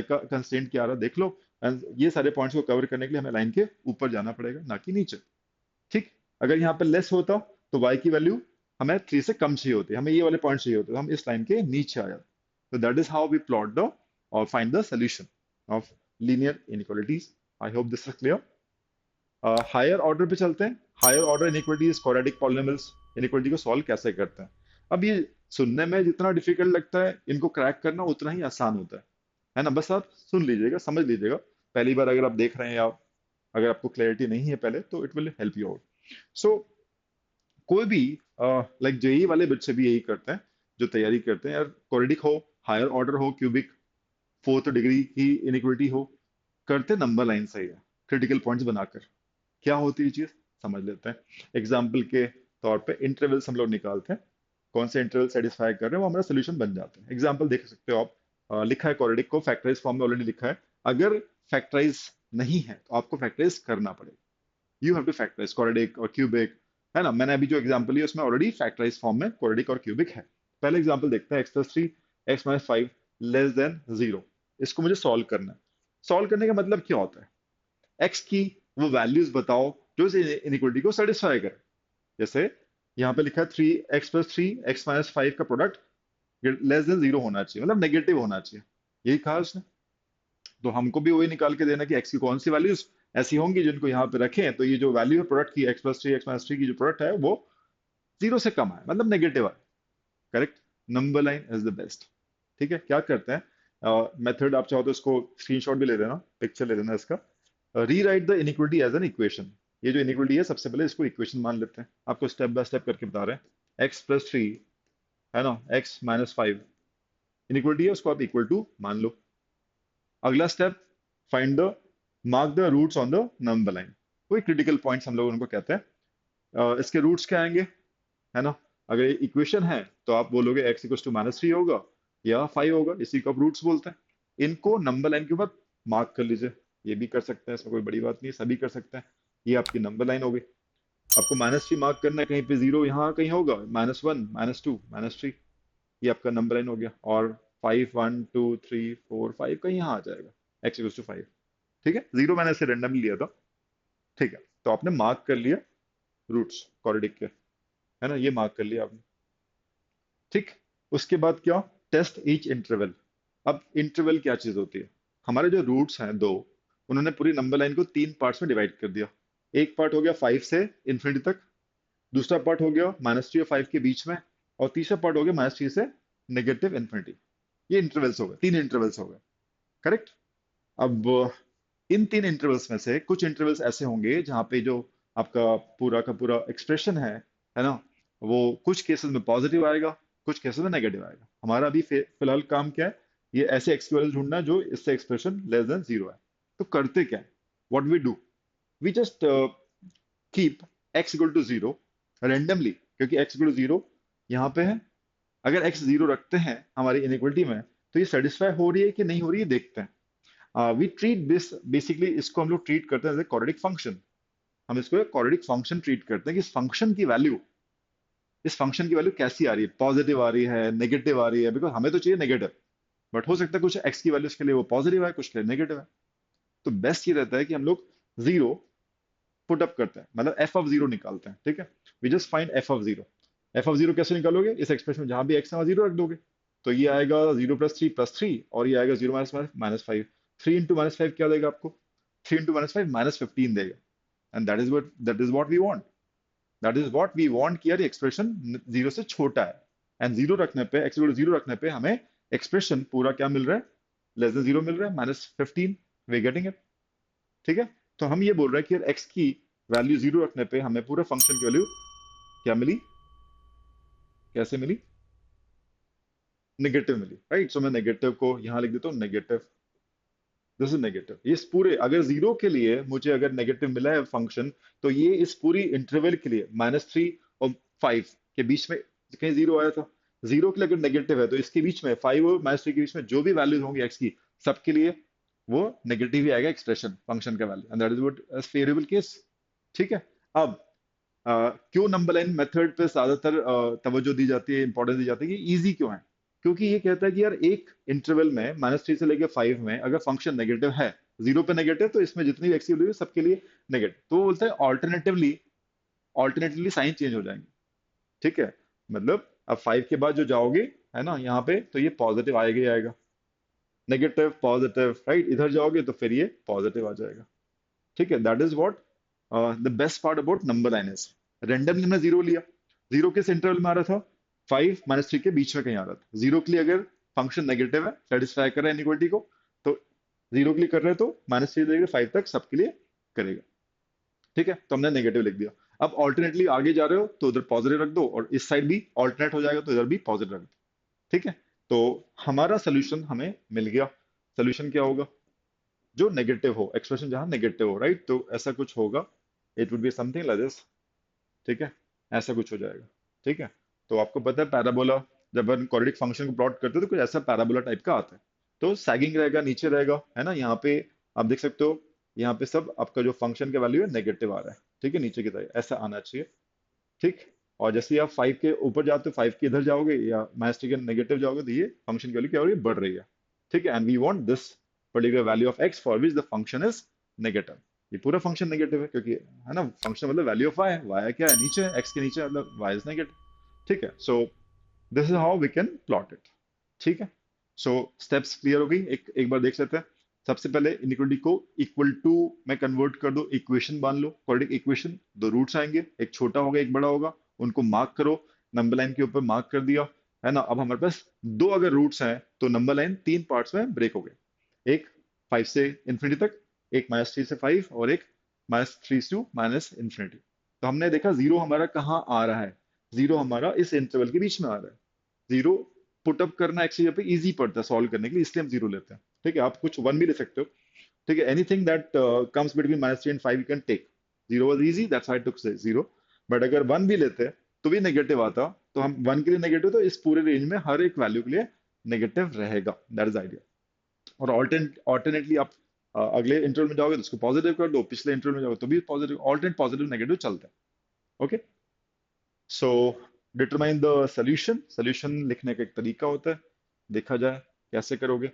का कंस्ट्रेंट क्या आ रहा है देख लो, एंड ये सारे पॉइंट्स को कवर करने के लिए हमें लाइन के ऊपर जाना पड़ेगा, ना कि नीचे। ठीक, अगर यहाँ पे लेस होता तो y की वैल्यू हमें 3 से कम चाहिए होती, हमें ये वाले पॉइंट चाहिए होते, तो हम इस लाइन के नीचे आ जाते। तो that is how we plot the और find the solution of linear inequalities. I hope this is clear. Higher order पे चलते हैं। Higher order inequalities, quadratic polynomials inequality को सॉल्व कैसे करते हैं? अब ये सुनने में जितना डिफिकल्ट लगता है, इनको क्रैक करना उतना ही आसान होता है ना? बस आप सुन लीजिएगा, समझ लीजिएगा, पहली बार अगर आप देख रहे हैं या अगर आपको क्लैरिटी नहीं है पहले, तो it will help you out. So कोई भी लाइक जेई वाले बच्चे भी यही करते हैं, जो तैयारी करते हैं यार, क्वाड्रेटिक हो, हायर ऑर्डर हो, क्यूबिक, फोर्थ डिग्री की इनइक्वालिटी हो, करते नंबर लाइन सही है, क्रिटिकल पॉइंट्स बनाकर। क्या होती है चीज, समझ लेते हैं। एग्जाम्पल के तौर पे इंटरवल्स हम लोग निकालते हैं, कौन से इंटरवल सेटिस्फाई कर रहे हैं वो हमारा सोल्यूशन बन जाता है। एग्जाम्पल देख सकते हो आप, लिखा है क्वाड्रेटिक को फैक्टराइज फॉर्म में ऑलरेडी लिखा है। अगर फैक्टराइज नहीं है तो आपको फैक्टराइज करना पड़ेगा, you have to factorize quadratic और क्यूबिक, है ना? मैंने अभी जो एग्जांपल लिया उसमें ऑलरेडी फैक्टराइज फॉर्म में क्वाड्रेटिक और क्यूबिक है। पहले एग्जांपल देखते हैं, x+3 x-5 लेस देन 0। इसको मुझे सॉल्व करना है। सॉल्व करने का मतलब क्या होता है? x की वो वैल्यूज बताओ जो इस इनइक्वालिटी को सेटिस्फाई करे। जैसे यहाँ पे लिखा है 3x+3 x-5 का प्रोडक्ट लेस देन 0 होना चाहिए, मतलब नेगेटिव होना चाहिए, यही कहा उसने। तो हमको भी वही निकाल के देना कि एक्स की कौन सी वैल्यूज ऐसी होंगी जिनको यहाँ पे रखें तो ये जो वैल्यू है प्रोडक्ट की x+3 x-3 की जो प्रोडक्ट है वो जीरो से कम है, मतलब नेगेटिव है। Correct, number line is the best. ठीक है, क्या करते हैं मेथड, आप चाहो तो इसको स्क्रीनशॉट भी ले लेना, पिक्चर ले लेना इसका। Rewrite the inequality as an equation. ये जो इनइक्वालिटी है सबसे पहले इसको इक्वेशन मान लेते हैं, आपको स्टेप बाय स्टेप करके बता रहे हैं। x+3, है ना, x-5 इनइक्वालिटी है, उसको आप इक्वल टू मान लो। अगला step, find the, mark the roots on the number line. कोई क्रिटिकल पॉइंट्स हम लोग उनको कहते हैं। इसके रूट्स क्या आएंगे, है ना? अगर ये इक्वेशन है तो आप बोलोगे x इक्वल्स टू -3 होगा या 5 होगा, इसी को आप रूट्स बोलते हैं। इनको नंबर लाइन के ऊपर मार्क कर लीजिए, ये भी कर सकते हैं, इसमें कोई बड़ी बात नहीं है, सभी कर सकते हैं। ये आपकी नंबर लाइन हो गई। आपको -3 मार्क करना है, कहीं पे जीरो यहाँ कहीं होगा, -1 -2 -3, ये आपका नंबर लाइन हो गया। और 5 1 2 3 4 5 कहीं यहाँ आ जाएगा, x इक्वल्स टू 5। ठीक है, जीरो मैंने ऐसे रेंडमली लिया था। ठीक है, तो आपने मार्क कर लिया रूट्स क्वाड्रेटिक के, है ना, ये मार्क कर लिया आपने। ठीक, उसके बाद क्या, टेस्ट ईच इंटरवल। अब इंटरवल क्या चीज होती है? हमारे जो रूट्स हैं दो, उन्होंने पूरी नंबर लाइन को 3 पार्ट्स में डिवाइड कर दिया। एक पार्ट हो गया 5 से इन्फिनिटी तक, दूसरा पार्ट हो गया -3 और 5 के बीच में, और तीसरा पार्ट हो गया -3 से नेगेटिव इन्फिनिटी। ये इंटरवल्स हो गए, 3 इंटरवल्स हो गए। करेक्ट। अब इन 3 इंटरवल्स में से कुछ इंटरवल्स ऐसे होंगे जहाँ पे जो आपका पूरा का पूरा एक्सप्रेशन है ना, वो कुछ केसेस में पॉजिटिव आएगा, कुछ केसेस में नेगेटिव आएगा। हमारा अभी फिलहाल काम क्या है, ये ऐसे एक्स की वैल्यू ढूंढना है जो इससे एक्सप्रेशन लेस देन 0 है। तो करते क्या है, what we do, we just keep x equal to 0 randomly, क्योंकि x इक्वल टू 0 यहाँ पे है। अगर x 0 रखते हैं हमारी इनइक्वालिटी में, तो ये सेटिस्फाई हो रही है कि नहीं हो रही है देखते हैं। वी ट्रीट दिस बेसिकली, इसको हम लोग ट्रीट करते हैं एज ए क्वाड्रेटिक फंक्शन। हम इसको एक क्वाड्रेटिक फंक्शन ट्रीट करते हैं कि इस फंक्शन की वैल्यू कैसी आ रही है, पॉजिटिव आ रही है, नेगेटिव आ रही है, बिकॉज हमें तो चाहिए नेगेटिव, बट हो सकता है कुछ एक्स की वैल्यू के लिए वो पॉजिटिव है, कुछ के लिए नेगेटिव है। तो बेस्ट ये रहता है कि हम लोग जीरो पुट अप करते हैं, मतलब एफ ऑफ जीरो निकालते हैं, ठीक है। We just find F of zero. F of zero कैसे निकालोगे, इस एक्सप्रेशन में जहां भी एक्स है वहां जीरो रख दोगे। तो ये आएगा जीरो प्लस थ्री, और ये आएगा zero minus minus five. Three into minus five क्या देगा आपको, three into minus five minus fifteen देगा। And that is what we want. That is what we want कि यार एक्सप्रेशन जीरो से छोटा है। एंड जीरो रखने पे, एक्स जीरो रखने पे हमें एक्सप्रेशन पूरा क्या मिल रहा है, लेस देन जीरो मिल रहा है, -15। वी गेटिंग इट, ठीक है। तो हम ये बोल रहे हैं कि यार एक्स की वैल्यू जीरो रखने पे हमें पूरे फंक्शन की वैल्यू क्या मिली, कैसे मिली, नेगेटिव मिली, राइट। सो मैं नेगेटिव को यहाँ लिख देता हूँ, नेगेटिव, दिस इज नेगेटिव। ये इस पूरे, अगर जीरो के लिए मुझे अगर नेगेटिव मिला है फंक्शन, तो ये इस पूरी इंटरवल के लिए -3 और 5 के बीच में कहीं जीरो आया था। जीरो के लिए अगर नेगेटिव है तो इसके बीच में 5 और -3 के बीच में जो भी वैल्यूज होंगी एक्स की, सबके लिए वो नेगेटिव ही आएगा एक्सप्रेशन फंक्शन का value, and that is what favourable case, ठीक है। अब क्यों नंबर लाइन मेथड पे ज्यादातर तवज्जो दी जाती है, इंपॉर्टेंस दी जाती है, कि इजी क्यों है, क्योंकि ये कहता है कि यार एक इंटरवल में -3 से लेके 5 में अगर फंक्शन नेगेटिव है, जीरो पे नेगेटिव, तो इसमें जितनी भी एक्स की वैल्यू है सबके लिए नेगेटिव। तो वो बोलते हैं ऑल्टरनेटिवली साइन चेंज हो जाएंगे, ठीक है। मतलब अब 5 के बाद जो जाओगे, है ना, यहाँ पे तो ये पॉजिटिव आएगा ही आएगा, नेगेटिव पॉजिटिव, राइट। इधर जाओगे तो फिर ये पॉजिटिव आ जाएगा, ठीक है। That is what the best part about number line is. Randomly हमने जीरो लिया, जीरो किस इंटरवल में आ रहा था, 5 -3 के बीच में कहीं आ रहा था। जीरो के लिए अगर फंक्शन नेगेटिव है, सेटिस्फाई कर रहा है इनइक्वालिटी को, तो जीरो के लिए कर रहे हैं तो -3 से लेकर 5 तक सबके लिए करेगा, ठीक है। तो हमने नेगेटिव लिख दिया। अब ऑल्टरनेटली आगे जा रहे हो तो उधर पॉजिटिव रख दो, और इस साइड भी ऑल्टरनेट हो जाएगा तो इधर भी पॉजिटिव रख दो, ठीक है। तो हमारा सोल्यूशन हमें मिल गया। सोल्यूशन क्या होगा, जो नेगेटिव हो, एक्सप्रेशन जहां नेगेटिव हो, राइट। तो ऐसा कुछ होगा, it would be something like this, ठीक है। ऐसा कुछ हो जाएगा, ठीक है। तो आपको पता है पैराबोला, जब हम क्वाड्रेटिक फंक्शन को प्लॉट करते हो तो कुछ ऐसा पैराबोला टाइप का आता है। तो सैगिंग रहेगा, नीचे रहेगा, है ना, यहाँ पे आप देख सकते हो, यहाँ पे सब आपका जो फंक्शन का वैल्यू है नेगेटिव आ रहा है, ठीक है, नीचे की तरह ऐसा आना चाहिए, ठीक। और जैसे ही आप 5 के ऊपर जाते हो, 5 के इधर जाओगे या -3 के नेगेटिव जाओगे, तो ये फंक्शन की वैल्यू क्या हो रही है, बढ़ रही है, ठीक है। And we want this particular value of x for which the function is negative. ये पूरा फंक्शन नेगेटिव है क्योंकि, है ना, फंक्शन मतलब वैल्यू ऑफ वाई है, वाई क्या है, नीचे है, एक्स के नीचे है, मतलब वाई इज नेगेटिव, ठीक है। So this is how we can plot it, ठीक है। सो स्टेप्स क्लियर हो गई, एक बार देख लेते हैं। सबसे पहले इनइक्वालिटी को इक्वल टू में कन्वर्ट कर दो, इक्वेशन मान लो, क्वाड्रेटिक इक्वेशन, दो रूट्स आएंगे, एक छोटा होगा एक बड़ा होगा, उनको मार्क करो, नंबर लाइन के ऊपर मार्क कर दिया, है ना। अब हमारे पास दो अगर रूट्स हैं तो नंबर लाइन तीन पार्ट्स में ब्रेक हो गए, एक 5 से इंफिनिटी तक, एक -3 से 5, और एक -3 टू -इंफिनिटी। तो हमने देखा जीरो हमारा कहाँ आ रहा है, जीरो हमारा इस इंटरवल के बीच में आ रहा है। जीरो पुट अप करना एक्चुअली यहाँ पे इजी पड़ता है सॉल्व करने के लिए, इसलिए हम जीरो लेते हैं, ठीक है। आप कुछ वन भी ले सकते हो, ठीक है। Anything that comes between -3 and 5 you can take. Zero was easy, that's why I took zero. But अगर वन भी लेते हैं तो भी नेगेटिव आता, तो हम वन के लिए नेगेटिव, तो इस पूरे रेंज में हर एक वैल्यू के लिए नेगेटिव रहेगा, दैट इज आइडिया। और ऑल्टरनेटली आप अगले इंटरवल में जाओगे तो उसको पॉजिटिव कर दो, पिछले इंटरवल में जाओगे तो भी पॉजिटिव, ऑल्टरनेट पॉजिटिव नेगेटिव चलता है, okay. So determine the solution. Solution लिखने का एक तरीका होता है, देखा जाए कैसे करोगे।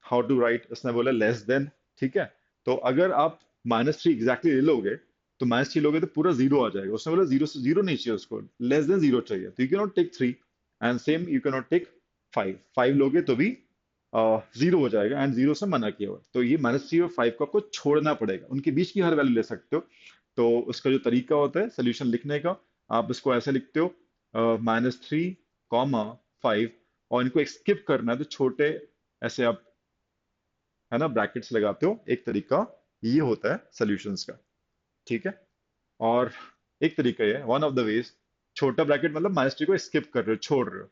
हाउ टू राइट, इसने बोला लेस देन, ठीक है। तो अगर आप -3 एग्जैक्टली ले लोगे, तो -3 लोगे तो पूरा जीरो आ जाएगा, उसने बोला जीरो से जीरो नहीं चाहिए उसको, लेस देन जीरो चाहिए, तो you can not take 3, and same you can not take 5, 5 लोगे तो भी जीरो हो जाएगा, एंड जीरो से मना किया हुआ है। तो ये -3 और 5 को आपको छोड़ना पड़ेगा, उनके बीच की हर वैल्यू ले सकते हो। तो उसका जो तरीका होता है सोल्यूशन लिखने का, आप इसको ऐसे लिखते हो, -3, 5, और इनको स्किप करना है तो छोटे ऐसे आप, है ना, ब्रैकेट्स लगाते हो, एक तरीका ये होता है सॉल्यूशंस का, ठीक है। और एक तरीका ये, वन ऑफ द वेज, छोटा ब्रैकेट मतलब -3 को स्किप कर रहे हो, छोड़ रहे हो,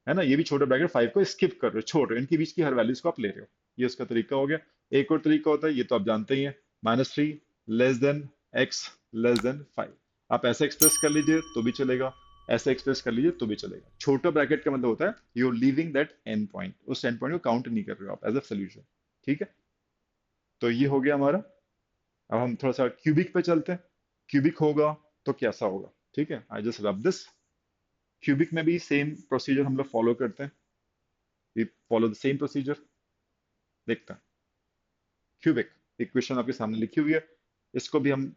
है ना, ये भी छोटा ब्रैकेट 5 को स्किप कर रहे हो, छोड़ रहे हो, इनके बीच की हर वैल्यूज को आप ले रहे हो, ये उसका तरीका हो गया। एक और तरीका होता है, ये तो आप जानते ही हैं, -3 less than x less then 5। आप ऐसे एक्सप्रेस कर लीजिए तो भी चलेगा, ऐसे एक्सप्रेस कर लीजिए तो भी चलेगा। छोटा ब्रैकेट का मतलब होता है you are leaving that end point, उस एंड पॉइंट को काउंट नहीं कर रहे हो आप एज अ सोल्यूशन, ठीक है। तो ये हो गया हमारा। अब हम थोड़ा सा क्यूबिक पे चलते हैं। क्यूबिक होगा तो कैसा होगा? ठीक है, I just rub this. Cubic में भी सेम प्रोसीजर हम लोग फॉलो करते हैं। We follow the same procedure. देखते हैं। क्यूबिक इक्वेशन आपके सामने लिखी हुई है, इसको भी हम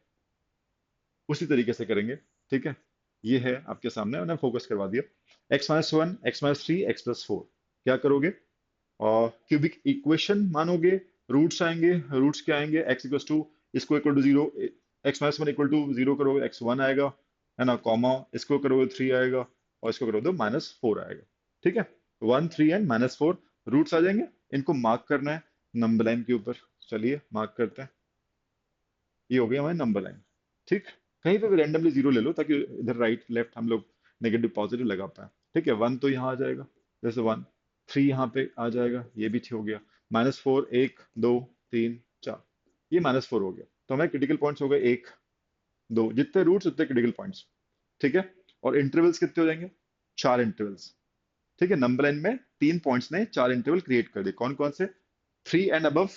उसी तरीके से करेंगे। ठीक है, ये है आपके सामने, मैंने फोकस करवा दिया। x-1, x-3, x+4 क्या करोगे? और क्यूबिक इक्वेशन मानोगे, रूट्स आएंगे, रूट्स क्या आएंगे? x इक्वल टू, इसको equal to zero, x-1 equal to zero करोगे x1 आएगा, है ना, कॉमा, इसको करोगे 3 आएगा, और इसको करोगे तो -4 आएगा। ठीक है, 1, 3 एंड -4 रूट्स आ जाएंगे। इनको मार्क करना है नंबर लाइन के ऊपर। चलिए मार्क करते हैं। ये हो गया हमारी नंबर लाइन। ठीक, कहीं पे भी रैंडमली जीरो ले लो ताकि इधर राइट लेफ्ट हम लोग नेगेटिव पॉजिटिव लगा पाए। ठीक है, 1 तो यहाँ आ जाएगा, जैसे 1, 3 यहाँ पे आ जाएगा, ये भी हो गया। -4, 1, 2, 3, 4, ये -4 हो गया। तो हमारे क्रिटिकल पॉइंट्स हो गए 1, 2, जितने रूट्स उतने क्रिटिकल पॉइंट्स। ठीक है, और इंटरवल्स कितने हो जाएंगे? 4 इंटरवल्स। ठीक है, नंबर लाइन में 3 पॉइंट्स ने 4 इंटरवल क्रिएट कर दिए। कौन कौन से? 3 एंड अबव,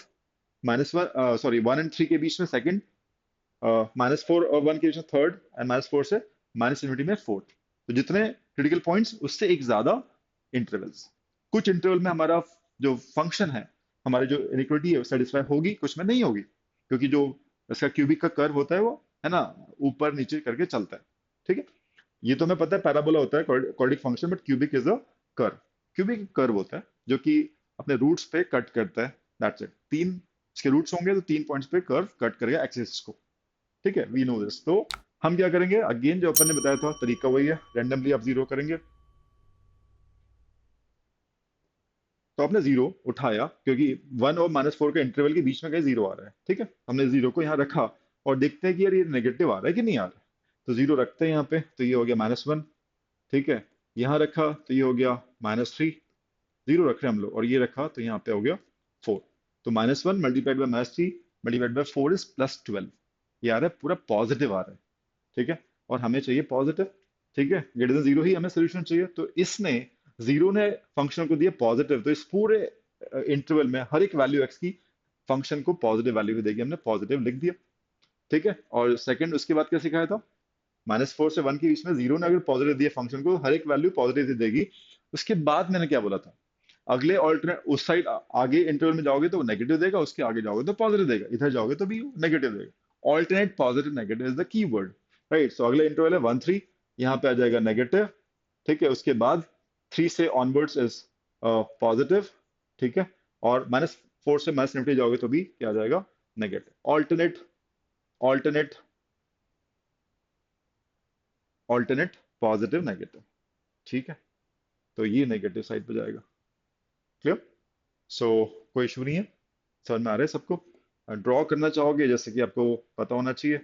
-1, सॉरी 1 एंड 3 के बीच में सेकंड, -4 और 1 के बीच में थर्ड, एंड -4 से -infinity में फोर्थ। तो जितने क्रिटिकल पॉइंट्स उससे एक ज्यादा इंटरवल्स। कुछ इंटरवल में हमारा जो फंक्शन है, हमारी जो इनइक्वालिटी है वो सेटिस्फाई होगी, कुछ में नहीं होगी, क्योंकि जो इसका क्यूबिक का कर्व होता है वो, है ना, ऊपर नीचे करके चलता है। ठीक है, ये तो हमें पता है पैराबोला होता है quadratic function, but cubic is a curve. Cubic curve होता है जो कि अपने रूट्स पे कट करता है, दैट्स इट। 3 इसके रूट्स होंगे तो 3 पॉइंट्स पे कर्व कट करेगा एक्सिस को। ठीक है, वी नो दिस। तो हम क्या करेंगे? अगेन जो अपन ने बताया था तरीका वही है, रैंडमली आप जीरो करेंगे। तो आपने जीरो उठाया क्योंकि 1 और -4 के इंटरवल के बीच में कहीं जीरो आ रहा है। ठीक है, हमने जीरो को यहाँ रखा और देखते हैं कि यार ये नेगेटिव आ रहा है कि नहीं आ रहा है। तो जीरो रखते हैं यहाँ पे, तो ये हो गया -1। ठीक है, यहाँ रखा तो ये हो गया -3। जीरो रख रहे हैं हम लोग, और ये रखा तो यहाँ पे हो गया 4। तो -1 multiplied by -3 multiplied by 4 is +12। ये आ रहा है पूरा पॉजिटिव आ रहा है। ठीक है, और हमें चाहिए पॉजिटिव। ठीक है, ग्रेटर देन जीरो ही हमें सोल्यूशन चाहिए। तो इसने, जीरो ने फंक्शन को दिया पॉजिटिव, तो इस पूरे इंटरवल में हर एक वैल्यू एक्स की फंक्शन को पॉजिटिव वैल्यू भी देगी, हमने पॉजिटिव लिख दिया। ठीक है, और सेकंड उसके बाद क्या सिखाया था? -4 से 1 के बीच में जीरो ने अगर पॉजिटिव दिया फंक्शन को, हर एक वैल्यू पॉजिटिव देगी। उसके बाद मैंने क्या बोला था? अगले ऑल्टरनेट उस साइड आगे इंटरवल में जाओगे तो नेगेटिव देगा, उसके आगे जाओगे तो पॉजिटिव देगा, इधर जाओगे तो भी नेगेटिव देगा। Alternate positive negative is the key word, right. So अगला इंटरवल है 1, 3, यहाँ पे आ जाएगा नेगेटिव। ठीक है, उसके बाद 3 से ऑनवर्ड्स इज पॉजिटिव। ठीक है, और -4 से -infinity जाओगे तो भी क्या आ जाएगा? Negative. Alternate, alternate, alternate positive negative. ठीक है, तो ये नेगेटिव साइड पे जाएगा। क्लियर? सो कोई इशू नहीं है, समझ में आ रहा है सबको? ड्रॉ करना चाहोगे, जैसे कि आपको पता होना चाहिए।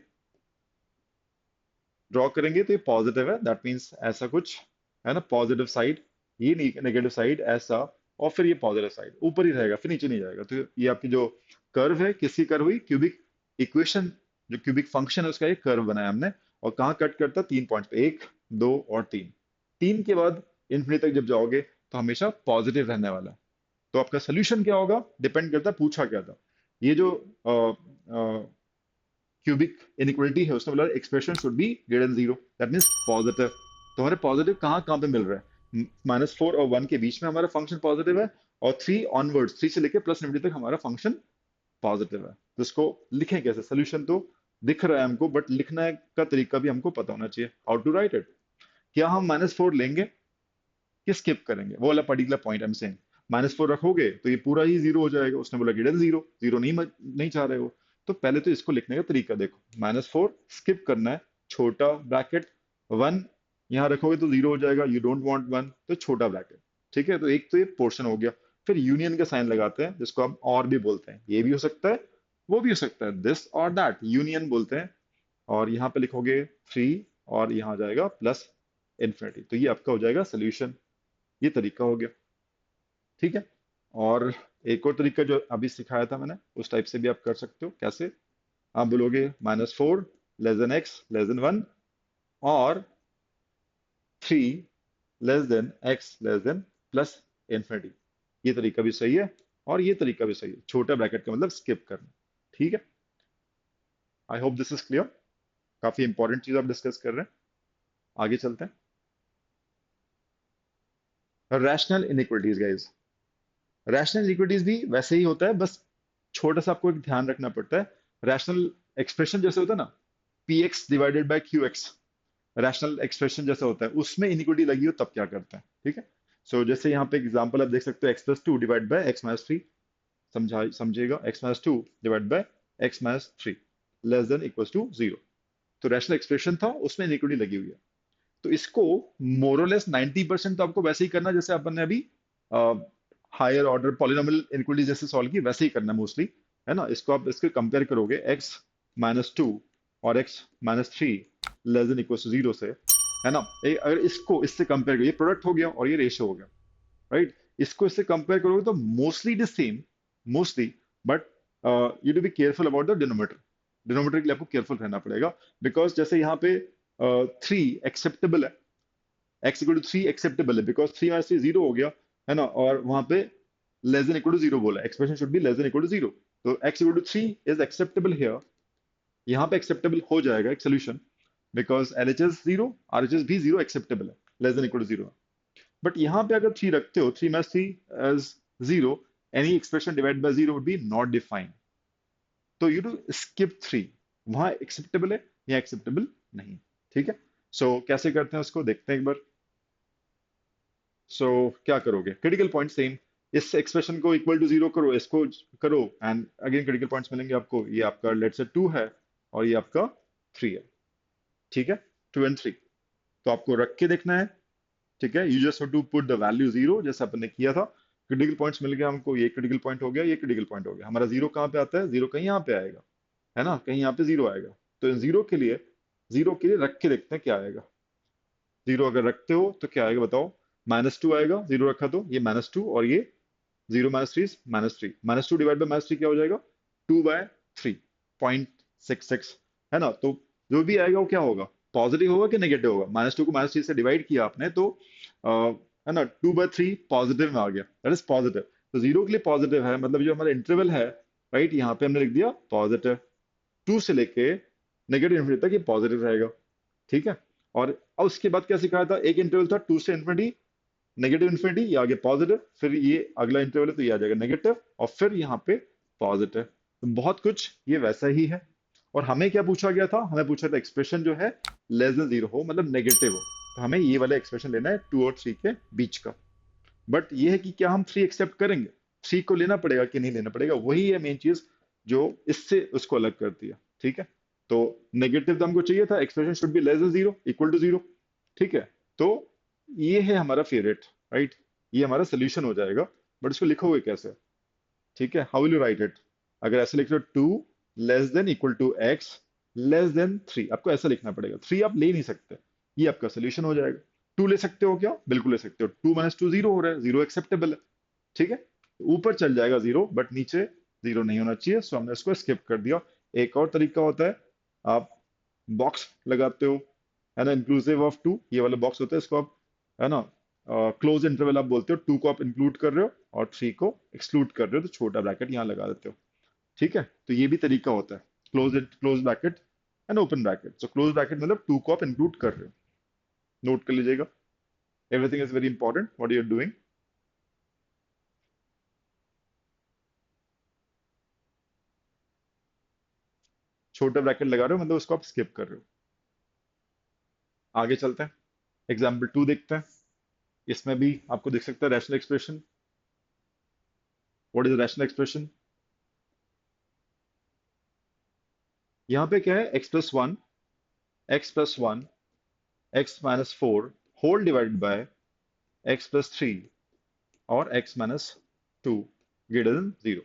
ड्रॉ करेंगे तो ये पॉजिटिव है, दैट मीन्स ऐसा कुछ, है ना, पॉजिटिव साइड, ये नेगेटिव साइड ऐसा, और फिर ये पॉजिटिव साइड ऊपर ही रहेगा, फिर नीचे नहीं जाएगा। तो ये आपकी जो कर्व है, किसकी कर्व हुई? क्यूबिक इक्वेशन, जो क्यूबिक फंक्शन है उसका एक कर्व बनाया हमने। और कहाँ कट करता? 3 पॉइंट पे, 1, 2 और 3। 3 के बाद इन्फिनिटी तक जब जाओगे तो हमेशा पॉजिटिव रहने वाला है। तो आपका सोल्यूशन क्या होगा, डिपेंड करता है पूछा क्या था। ये जो क्यूबिक इनइक्वालिटी है उसने बोला expression should B greater than zero, that means positive. तो हमारे पॉजिटिव कहाँ कहाँ पे मिल रहा है? -4 और 1 के बीच में हमारा फंक्शन पॉजिटिव है, और 3 ऑनवर्ड्स, 3 से लेके +infinity तक हमारा फंक्शन पॉजिटिव है। तो इसको लिखें कैसे? सोल्यूशन तो दिख रहा है हमको, बट लिखने का तरीका भी हमको पता होना चाहिए, हाउ टू राइट इट। क्या हम -4 लेंगे कि स्किप करेंगे? वो वाला particular point I am saying. -4 रखोगे तो ये पूरा ही जीरो हो जाएगा, उसने बोला ग्रेटर जीरो, जीरो नहीं नहीं चाह रहे हो। तो पहले तो इसको लिखने का तरीका देखो। -4 स्किप करना है, छोटा ब्रैकेट, 1 यहाँ रखोगे तो जीरो हो जाएगा, यू डोंट वांट 1, तो छोटा ब्रैकेट। ठीक है, तो एक तो ये पोर्शन हो गया। फिर यूनियन का साइन लगाते हैं, जिसको हम और भी बोलते हैं, ये भी हो सकता है, वो भी हो सकता है, दिस और दैट, यूनियन बोलते हैं। और यहाँ पे लिखोगे 3, और यहाँ आ जाएगा +infinity, तो ये आपका हो जाएगा सोल्यूशन। ये तरीका हो गया। ठीक है, और एक और तरीका जो अभी सिखाया था मैंने, उस टाइप से भी आप कर सकते हो। कैसे? आप बोलोगे -4 < x < 1, और 3 < x < +infinity। ये तरीका भी सही है, और ये तरीका भी सही है, छोटा ब्रैकेट का मतलब स्किप करना। ठीक है, आई होप दिस इज क्लियर। काफी इंपॉर्टेंट चीज आप डिस्कस कर रहे हैं। आगे चलते हैं। रैशनल इनइक्विटीज गाइस, रैशनल इनइक्विटीज भी वैसे ही होता है, बस छोटा सा आपको एक ध्यान रखना पड़ता है। रैशनल एक्सप्रेशन जैसे होता है ना, P x divided by Q x, rational expression जैसा होता है, उसमें इनिक्विटी लगी हो तब क्या करते हैं, ठीक है। सो जैसे यहाँ पे एग्जांपल आप देख सकते हो, x plus two divide by x minus three, समझिएगा, x minus two divide by x minus three less than equal to zero. तो रैशनल एक्सप्रेशन था, उसमें इनिक्विटी लगी हुई है। तो इसको मोरलेस 90% तो आपको वैसे ही करना जैसे अपन ने अभी हायर ऑर्डर पॉलिनोमियल इनइक्वालिटी जैसे सॉल्व की, वैसे ही करना मोस्टली, है ना। इसको आप इसके कंपेयर करोगे एक्स माइनस टू और x minus three less than equal to zero से, है ना। अगर इसको इससे कंपेयर करिए, प्रोडक्ट हो गया और ये रेशियो हो गया, राइट। इसको इससे कंपेयर करोगे तो mostly the same, mostly, but you to be careful about the denominator. Denominator के लिए आपको केयरफुल रहना पड़ेगा, बिकॉज जैसे यहाँ पे थ्री एक्सेप्टेबल है, x equal to three acceptable है, because three minus three zero हो गया, है ना। और वहां पे less than equal to zero बोला, expression should be less than equal to zero. तो x equal to three is acceptable here, यहाँ पे एक्सेप्टेबल हो जाएगा एक solution, because L H S zero, R H S भी जीरो एक्सेप्टेबल है, less than equal to zero. But यहाँ पे अगर थ्री रखते हो, three minus three as zero, any expression divide by zero would be not defined. तो you to skip three, वहां acceptable है या एक्सेप्टेबल नहीं, ठीक है। सो कैसे करते हैं उसको देखते हैं एक बार। सो क्या करोगे, क्रिटिकल पॉइंट सेम, इस एक्सप्रेशन को इक्वल टू जीरो करो, इसको करो, एंड अगेन क्रिटिकल पॉइंट्स मिलेंगे आपको। ये आपका लेट से टू है और ये आपका थ्री है, ठीक है, टू एंड थ्री। तो आपको रख के देखना है, ठीक है। You just to put the value zero, जैसे अपन ने किया था। क्रिटिकल पॉइंट्स मिल गया हमको, ये क्रिटिकल पॉइंट हो गया, ये क्रिटिकल पॉइंट हो गया। हमारा जीरो कहाँ पे आता है, जीरो कहीं यहाँ पे आएगा, है ना, कहीं यहाँ पे जीरो आएगा। तो जीरो के लिए रख के देखते हैं क्या आएगा। जीरो अगर रखते हो तो क्या आएगा बताओ, माइनस टू आएगा, जीरो रखा तो ये माइनस टू, और ये zero minus three minus three, minus two divide by minus three क्या हो जाएगा, two by three, point six six, है ना। तो जो भी आएगा वो क्या होगा, पॉजिटिव होगा कि नेगेटिव होगा। माइनस टू को माइनस थ्री से डिवाइड किया आपने तो है ना, टू बाय थ्री पॉजिटिव में आ गया, दैट इज पॉजिटिव। तो जीरो के लिए पॉजिटिव है, मतलब जो हमारा इंटरवल है, राइट, यहाँ पे हमने लिख दिया पॉजिटिव। टू से लेके नेगेटिव इन्फिनिटी तक ये पॉजिटिव रहेगा, ठीक है। और अब उसके बाद क्या सिखाया था, एक इंटरवल था टू से इन्फिनिटी, नेगेटिव इन्फिनिटी, ये आगे पॉजिटिव, फिर ये अगला इंटरवल है तो ये आ जाएगा नेगेटिव, और फिर यहाँ पे पॉजिटिव। तो बहुत कुछ ये वैसा ही है। और हमें क्या पूछा गया था, हमें पूछा था एक्सप्रेशन जो है लेस देन जीरो हो, मतलब नेगेटिव हो। तो हमें ये वाला एक्सप्रेशन लेना है टू और थ्री के बीच का। बट ये है कि क्या हम थ्री एक्सेप्ट करेंगे, थ्री को लेना पड़ेगा कि नहीं लेना पड़ेगा, वही है मेन चीज जो इससे उसको अलग करती है, ठीक है। तो नेगेटिव तो हमको चाहिए था, expression should be less than zero, equal to zero, ठीक है। तो ये है हमारा फेवरेट, राइट, ये हमारा सोल्यूशन हो जाएगा। बट इसको लिखोगे कैसे, ठीक है, how will you write it. अगर ऐसे लिख रहे हो, two less than equal to x less than three, आपको ऐसा लिखना पड़ेगा, थ्री आप ले नहीं सकते, ये आपका सोल्यूशन हो जाएगा। टू ले सकते हो क्या, बिल्कुल ले सकते हो, टू माइनस टू जीरो हो रहा है, जीरो एक्सेप्टेबल है, ठीक है। ऊपर चल जाएगा जीरो, बट नीचे जीरो नहीं होना चाहिए, सो हमने इसको स्किप कर दिया। एक और तरीका होता है, आप बॉक्स लगाते हो, है ना, इंक्लूसिव ऑफ टू, ये वाला बॉक्स होता है, इसको आप, है ना, क्लोज इंटरवल आप बोलते हो, टू को आप इंक्लूड कर रहे हो और थ्री को एक्सक्लूड कर रहे हो, तो छोटा ब्रैकेट यहाँ लगा देते हो, ठीक है। तो ये भी तरीका होता है, close bracket and open bracket. So close bracket मतलब टू को आप इंक्लूड कर रहे हो, नोट कर लीजिएगा, everything is very important what you are doing. छोटा ब्रैकेट लगा रहे हो मतलब उसको आप स्किप कर रहे हो। आगे चलते हैं, एग्जाम्पल टू देखते हैं। इसमें भी आपको दिख सकता है rational expression. What is rational expression, यहाँ पे क्या है, x plus one, x minus four whole divided by x plus three और x minus two greater than zero.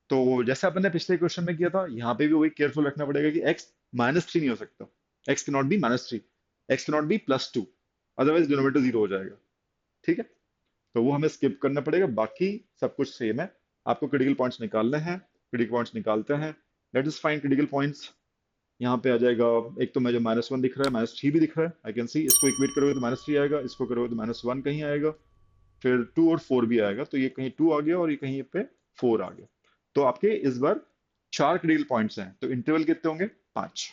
तो जैसे अपन ने पिछले क्वेश्चन में किया था, यहाँ पे भी वही केयरफुल रखना पड़ेगा कि एक्स माइनस थ्री नहीं हो सकता, x can not be minus three, x can not be plus two, otherwise denominator zero हो जाएगा, ठीक है। तो वो हमें स्किप करना पड़ेगा, बाकी सब कुछ सेम है। आपको क्रिटिकल पॉइंट्स निकालने हैं, क्रिटिकल पॉइंट्स निकालते हैं, let us find critical points. यहाँ पे आ जाएगा, एक तो मुझे माइनस वन दिख रहा है, माइनस थ्री भी दिख रहा है, आई कैन सी, इसको इक्वेट करोगे तो माइनस थ्री आएगा, इसको करोगे तो माइनस वन कहीं आएगा, फिर टू और फोर भी आएगा, तो ये कहीं टू आ गया और ये कहीं पे फोर आ गया। तो आपके इस बार 4 क्रिटिकल पॉइंट्स हैं, तो इंटरवल कितने होंगे? 5।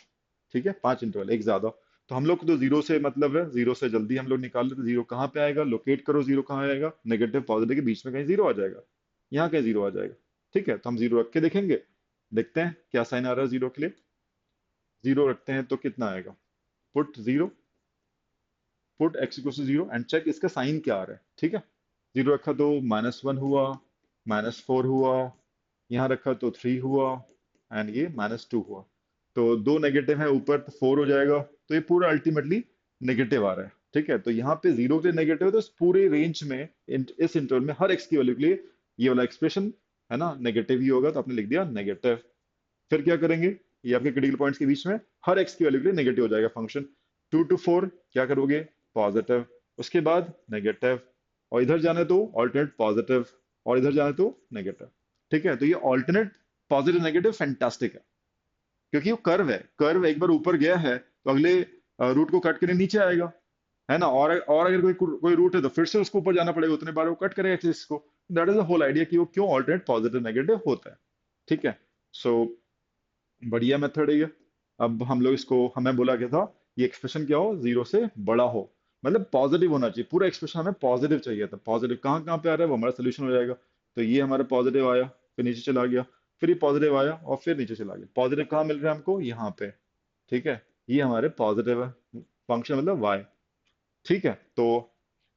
ठीक है, 5 इंटरवल, एक ज्यादा। तो हम लोग को तो जीरो से मतलब है, जीरो से जल्दी हम लोग निकाल लेते। जीरो कहाँ पे आएगा? लोकेट करो, जीरो कहाँ आएगा? नेगेटिव पॉजिटिव के बीच में कहीं जीरो आ जाएगा, यहाँ कहीं जीरो आ जाएगा। ठीक है, तो हम जीरो रख के देखेंगे, देखते हैं क्या साइन आ रहा है जीरो के लिए। जीरो रखते हैं तो कितना आएगा? Put zero, put x equal to zero and check इसका साइन क्या आ रहा है। ठीक है, जीरो रखा तो -1 हुआ, -4 हुआ, यहाँ रखा तो 3 हुआ, एंड ये -2 हुआ। तो दो नेगेटिव है ऊपर, तो 4 हो जाएगा। तो ये पूरा अल्टीमेटली नेगेटिव आ रहा है। ठीक है, तो यहाँ पे जीरो के लिए नेगेटिव है, तो इस पूरे रेंज में इस इंटरवल में हर एक्स की वैल्यू के लिए ये वाला एक्सप्रेशन है ना नेगेटिव ही होगा, तो आपने लिख दिया नेगेटिव। फिर क्या करेंगे? ये आपके क्रिटिकल पॉइंट्स के बीच में हर एक्स की वैल्यू के लिए नेगेटिव हो जाएगा फंक्शन। 2 to 4 क्या करोगे? पॉजिटिव, उसके बाद नेगेटिव, और इधर जाने तो ऑल्टरनेट पॉजिटिव, और इधर जाने तो नेगेटिव। ठीक है, तो ये ऑल्टरनेट पॉजिटिव नेगेटिव फैंटास्टिक है, क्योंकि वो कर्व है, कर्व एक बार ऊपर गया है तो अगले रूट को कट करके नीचे आएगा, है ना। और अगर कोई कोई रूट है तो फिर से उसको ऊपर जाना पड़ेगा, उतने बार वो कट करेगा एक्सिस को। That is the whole idea कि वो क्यों ऑल्टरनेट पॉजिटिव नेगेटिव होता है। ठीक है, सो बढ़िया मेथड है ये। अब हम लोग इसको, हमें बोला गया था ये एक्सप्रेशन क्या हो? जीरो से बड़ा हो, मतलब पॉजिटिव होना चाहिए। पूरा एक्सप्रेशन हमें पॉजिटिव चाहिए था। पॉजिटिव कहाँ कहाँ पे आ रहा है वो हमारा सोल्यूशन हो जाएगा। तो ये हमारा पॉजिटिव आया, फिर नीचे चला गया, फिर ये पॉजिटिव आया और फिर नीचे चला गया। पॉजिटिव कहाँ मिल रहा है हमको? यहाँ पे। ठीक है, ये हमारे पॉजिटिव है, फंक्शन मतलब वाई। ठीक है, तो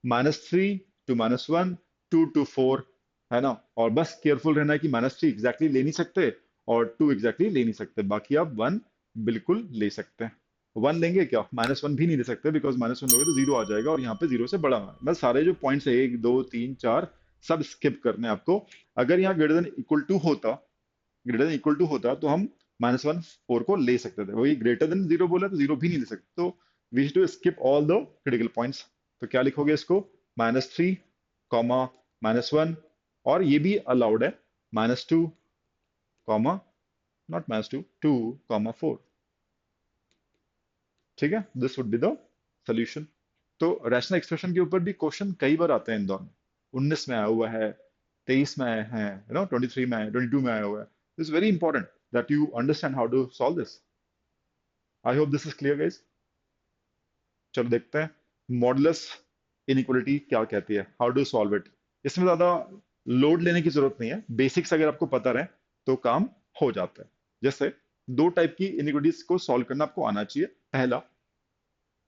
-3 to -1, 2 to 4, है ना। और बस केयरफुल रहना है कि -3 एग्जैक्टली ले नहीं सकते और 2 एग्जैक्टली ले नहीं सकते, बाकी आप 1 बिल्कुल ले सकते हैं। 1 लेंगे क्या? -1 भी नहीं ले सकते, बिकॉज -1 लोगे तो जीरो आ जाएगा, और यहाँ पे जीरो से बड़ा है। बस सारे जो पॉइंट्स है 1 2 3 4 सब स्किप करने हैं आपको। अगर यहाँ ग्रेटर देन इक्वल टू होता, ग्रेटर देन इक्वल टू होता तो हम -1 4 को ले सकते थे। वही ग्रेटर देन जीरो बोला तो जीरो भी नहीं ले सकते, तो we to skip all the critical points. तो क्या लिखोगे इसको? -3 कॉमा -1, और ये भी अलाउड है, -2 कॉमा, नॉट -2, 2 कॉमा 4। ठीक है, this would be the solution. तो रैशनल एक्सप्रेशन के ऊपर भी क्वेश्चन कई बार आते हैं इंदौर में। 19 में आया हुआ है, 23 में आया है, 23 में आया, 22 में आया हुआ है। It's very important that you understand how to solve this. I hope this is clear guys. चलो देखते हैं मॉडुलस इनइक्वालिटी क्या कहती है, हाउ डू सॉल्व इट। इसमें ज्यादा लोड लेने की जरूरत नहीं है, बेसिक्स अगर आपको पता रहे तो काम हो जाता है। जैसे दो टाइप की इनइक्वालिटीज को सॉल्व करना आपको आना चाहिए। पहला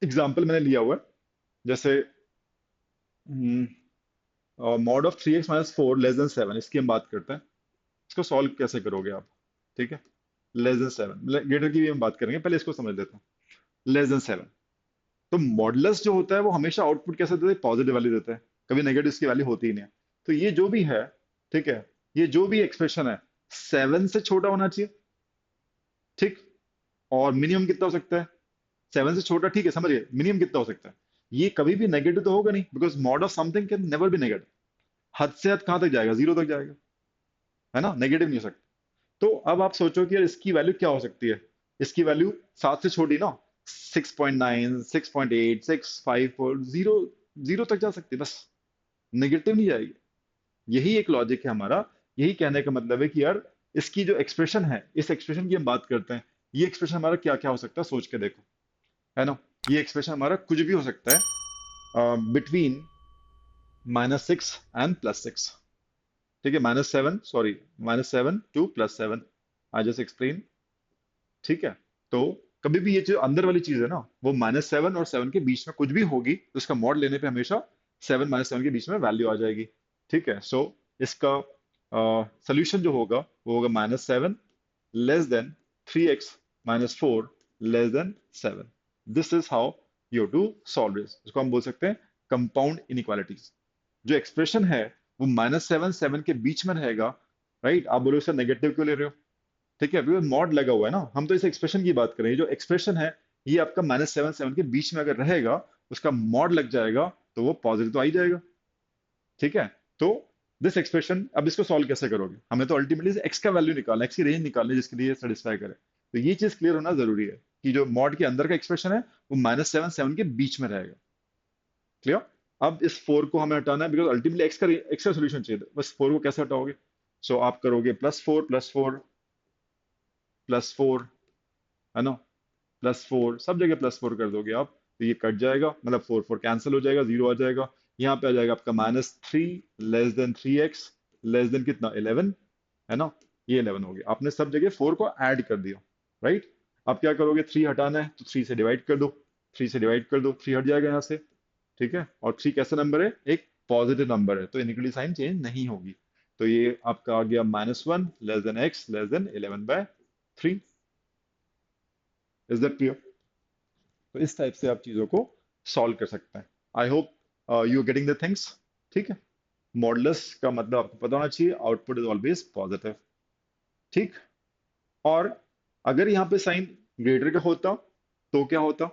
एग्जांपल मैंने लिया हुआ है, जैसे mod of 3x - 4 less than 7, इसकी हम बात करते हैं। इसको सॉल्व कैसे करोगे आप? ठीक है, लेस देन 7, ग्रेटर की भी हम बात करेंगे, पहले इसको समझ लेते हैं। लेस देन 7, तो मॉडुलस जो होता है वो हमेशा आउटपुट कैसे देता है? पॉजिटिव वैल्यू देता है, कभी नेगेटिव इसकी वैल्यू होती ही नहीं है। तो ये जो भी है, ठीक है, ये जो भी एक्सप्रेशन है 7 से छोटा होना चाहिए। ठीक, और मिनिमम कितना हो सकता है? 7 से छोटा, ठीक है, समझिए मिनिमम कितना हो सकता है? ये कभी भी नेगेटिव तो होगा नहीं, because mod of something can never be negative. हद से हद कहां तक जाएगा? जीरो तक जाएगा, है ना, नेगेटिव नहीं हो सकता। तो अब आप सोचो कि यार इसकी वैल्यू क्या हो सकती है? इसकी वैल्यू 7 से छोटी ना, 6.9, 6.8, 6.5, जीरो, जीरो तक जा सकती है बस, नेगेटिव नहीं जाएगी। यही एक लॉजिक है हमारा। यही कहने का मतलब है कि यार इसकी जो एक्सप्रेशन है, इस एक्सप्रेशन की हम बात करते हैं, ये एक्सप्रेशन हमारा क्या क्या हो सकता है सोच के देखो, है ना। ये एक्सप्रेशन हमारा कुछ भी हो सकता है बिटवीन -6 एंड +6। ठीक है, -7, sorry, -7 to +7, I just explain. ठीक है, तो कभी भी ये जो अंदर वाली चीज है ना, वो -7 और 7 के बीच में कुछ भी होगी, तो इसका मॉड लेने पे हमेशा 7 -7 के बीच में वैल्यू आ जाएगी। ठीक है, सो इसका सोल्यूशन जो होगा वो होगा -7 less than 3x - 4 less than 7। This is how you to solve this. इसको हम बोल सकते हैं कंपाउंड इनइक्वालिटीज। जो एक्सप्रेशन है वो -7 7 के बीच में रहेगा, राइट। आप बोलो सर नेगेटिव क्यों ले रहे हो? ठीक है, बिकॉज मॉड लगा हुआ है ना, हम तो इस एक्सप्रेशन की बात कर रहे हैं। जो एक्सप्रेशन है ये आपका -7 7 के बीच में अगर रहेगा, उसका मॉड लग जाएगा, तो वो पॉजिटिव तो आ ही जाएगा। ठीक है, तो दिस एक्सप्रेशन, अब इसको सॉल्व कैसे करोगे? हमें तो अल्टीमेटली एक्स का वैल्यू निकालना, एक्स की रेंज निकालनी जिसके लिए सेटिस्फाई करे। तो ये चीज क्लियर होना जरूरी है कि जो मॉड के अंदर का एक्सप्रेशन है वो -7 7 के बीच में रहेगा। क्लियर? अब इस 4 को हमें हटाना है, बिकॉज अल्टीमेटली एक्स का सोल्यूशन चाहिए था। बस 4 को कैसे हटाओगे? सो आप करोगे +4 +4, +4, है ना, +4, सब जगह +4 कर दोगे आप तो ये कट जाएगा, मतलब 4 4 कैंसिल हो जाएगा, 0 आ जाएगा। यहाँ पे आ जाएगा आपका -3 <3x कितना 11, है ना, ये 11 हो गया। आपने सब जगह 4 को ऐड कर दिया, राइट। अब क्या करोगे, 3 हटाना है तो 3 से डिवाइड कर दो, 3 से डिवाइड कर दो, 3 हट जाएगा यहाँ से, ठीक है। और 3 कैसा नंबर है, एक पॉजिटिव नंबर है, तो इनइक्वालिटी साइन चेंज नहीं होगी। तो ये आपका आ गया -1 x 11/3। Is that clear? तो इस टाइप से आप चीजों को सॉल्व कर सकते हैं। I hope you are getting the things, ठीक है। मॉडुलस का मतलब आपको पता होना चाहिए, आउटपुट इज ऑलवेज पॉजिटिव, ठीक। और अगर यहाँ पे साइन ग्रेटर का होता तो क्या होता,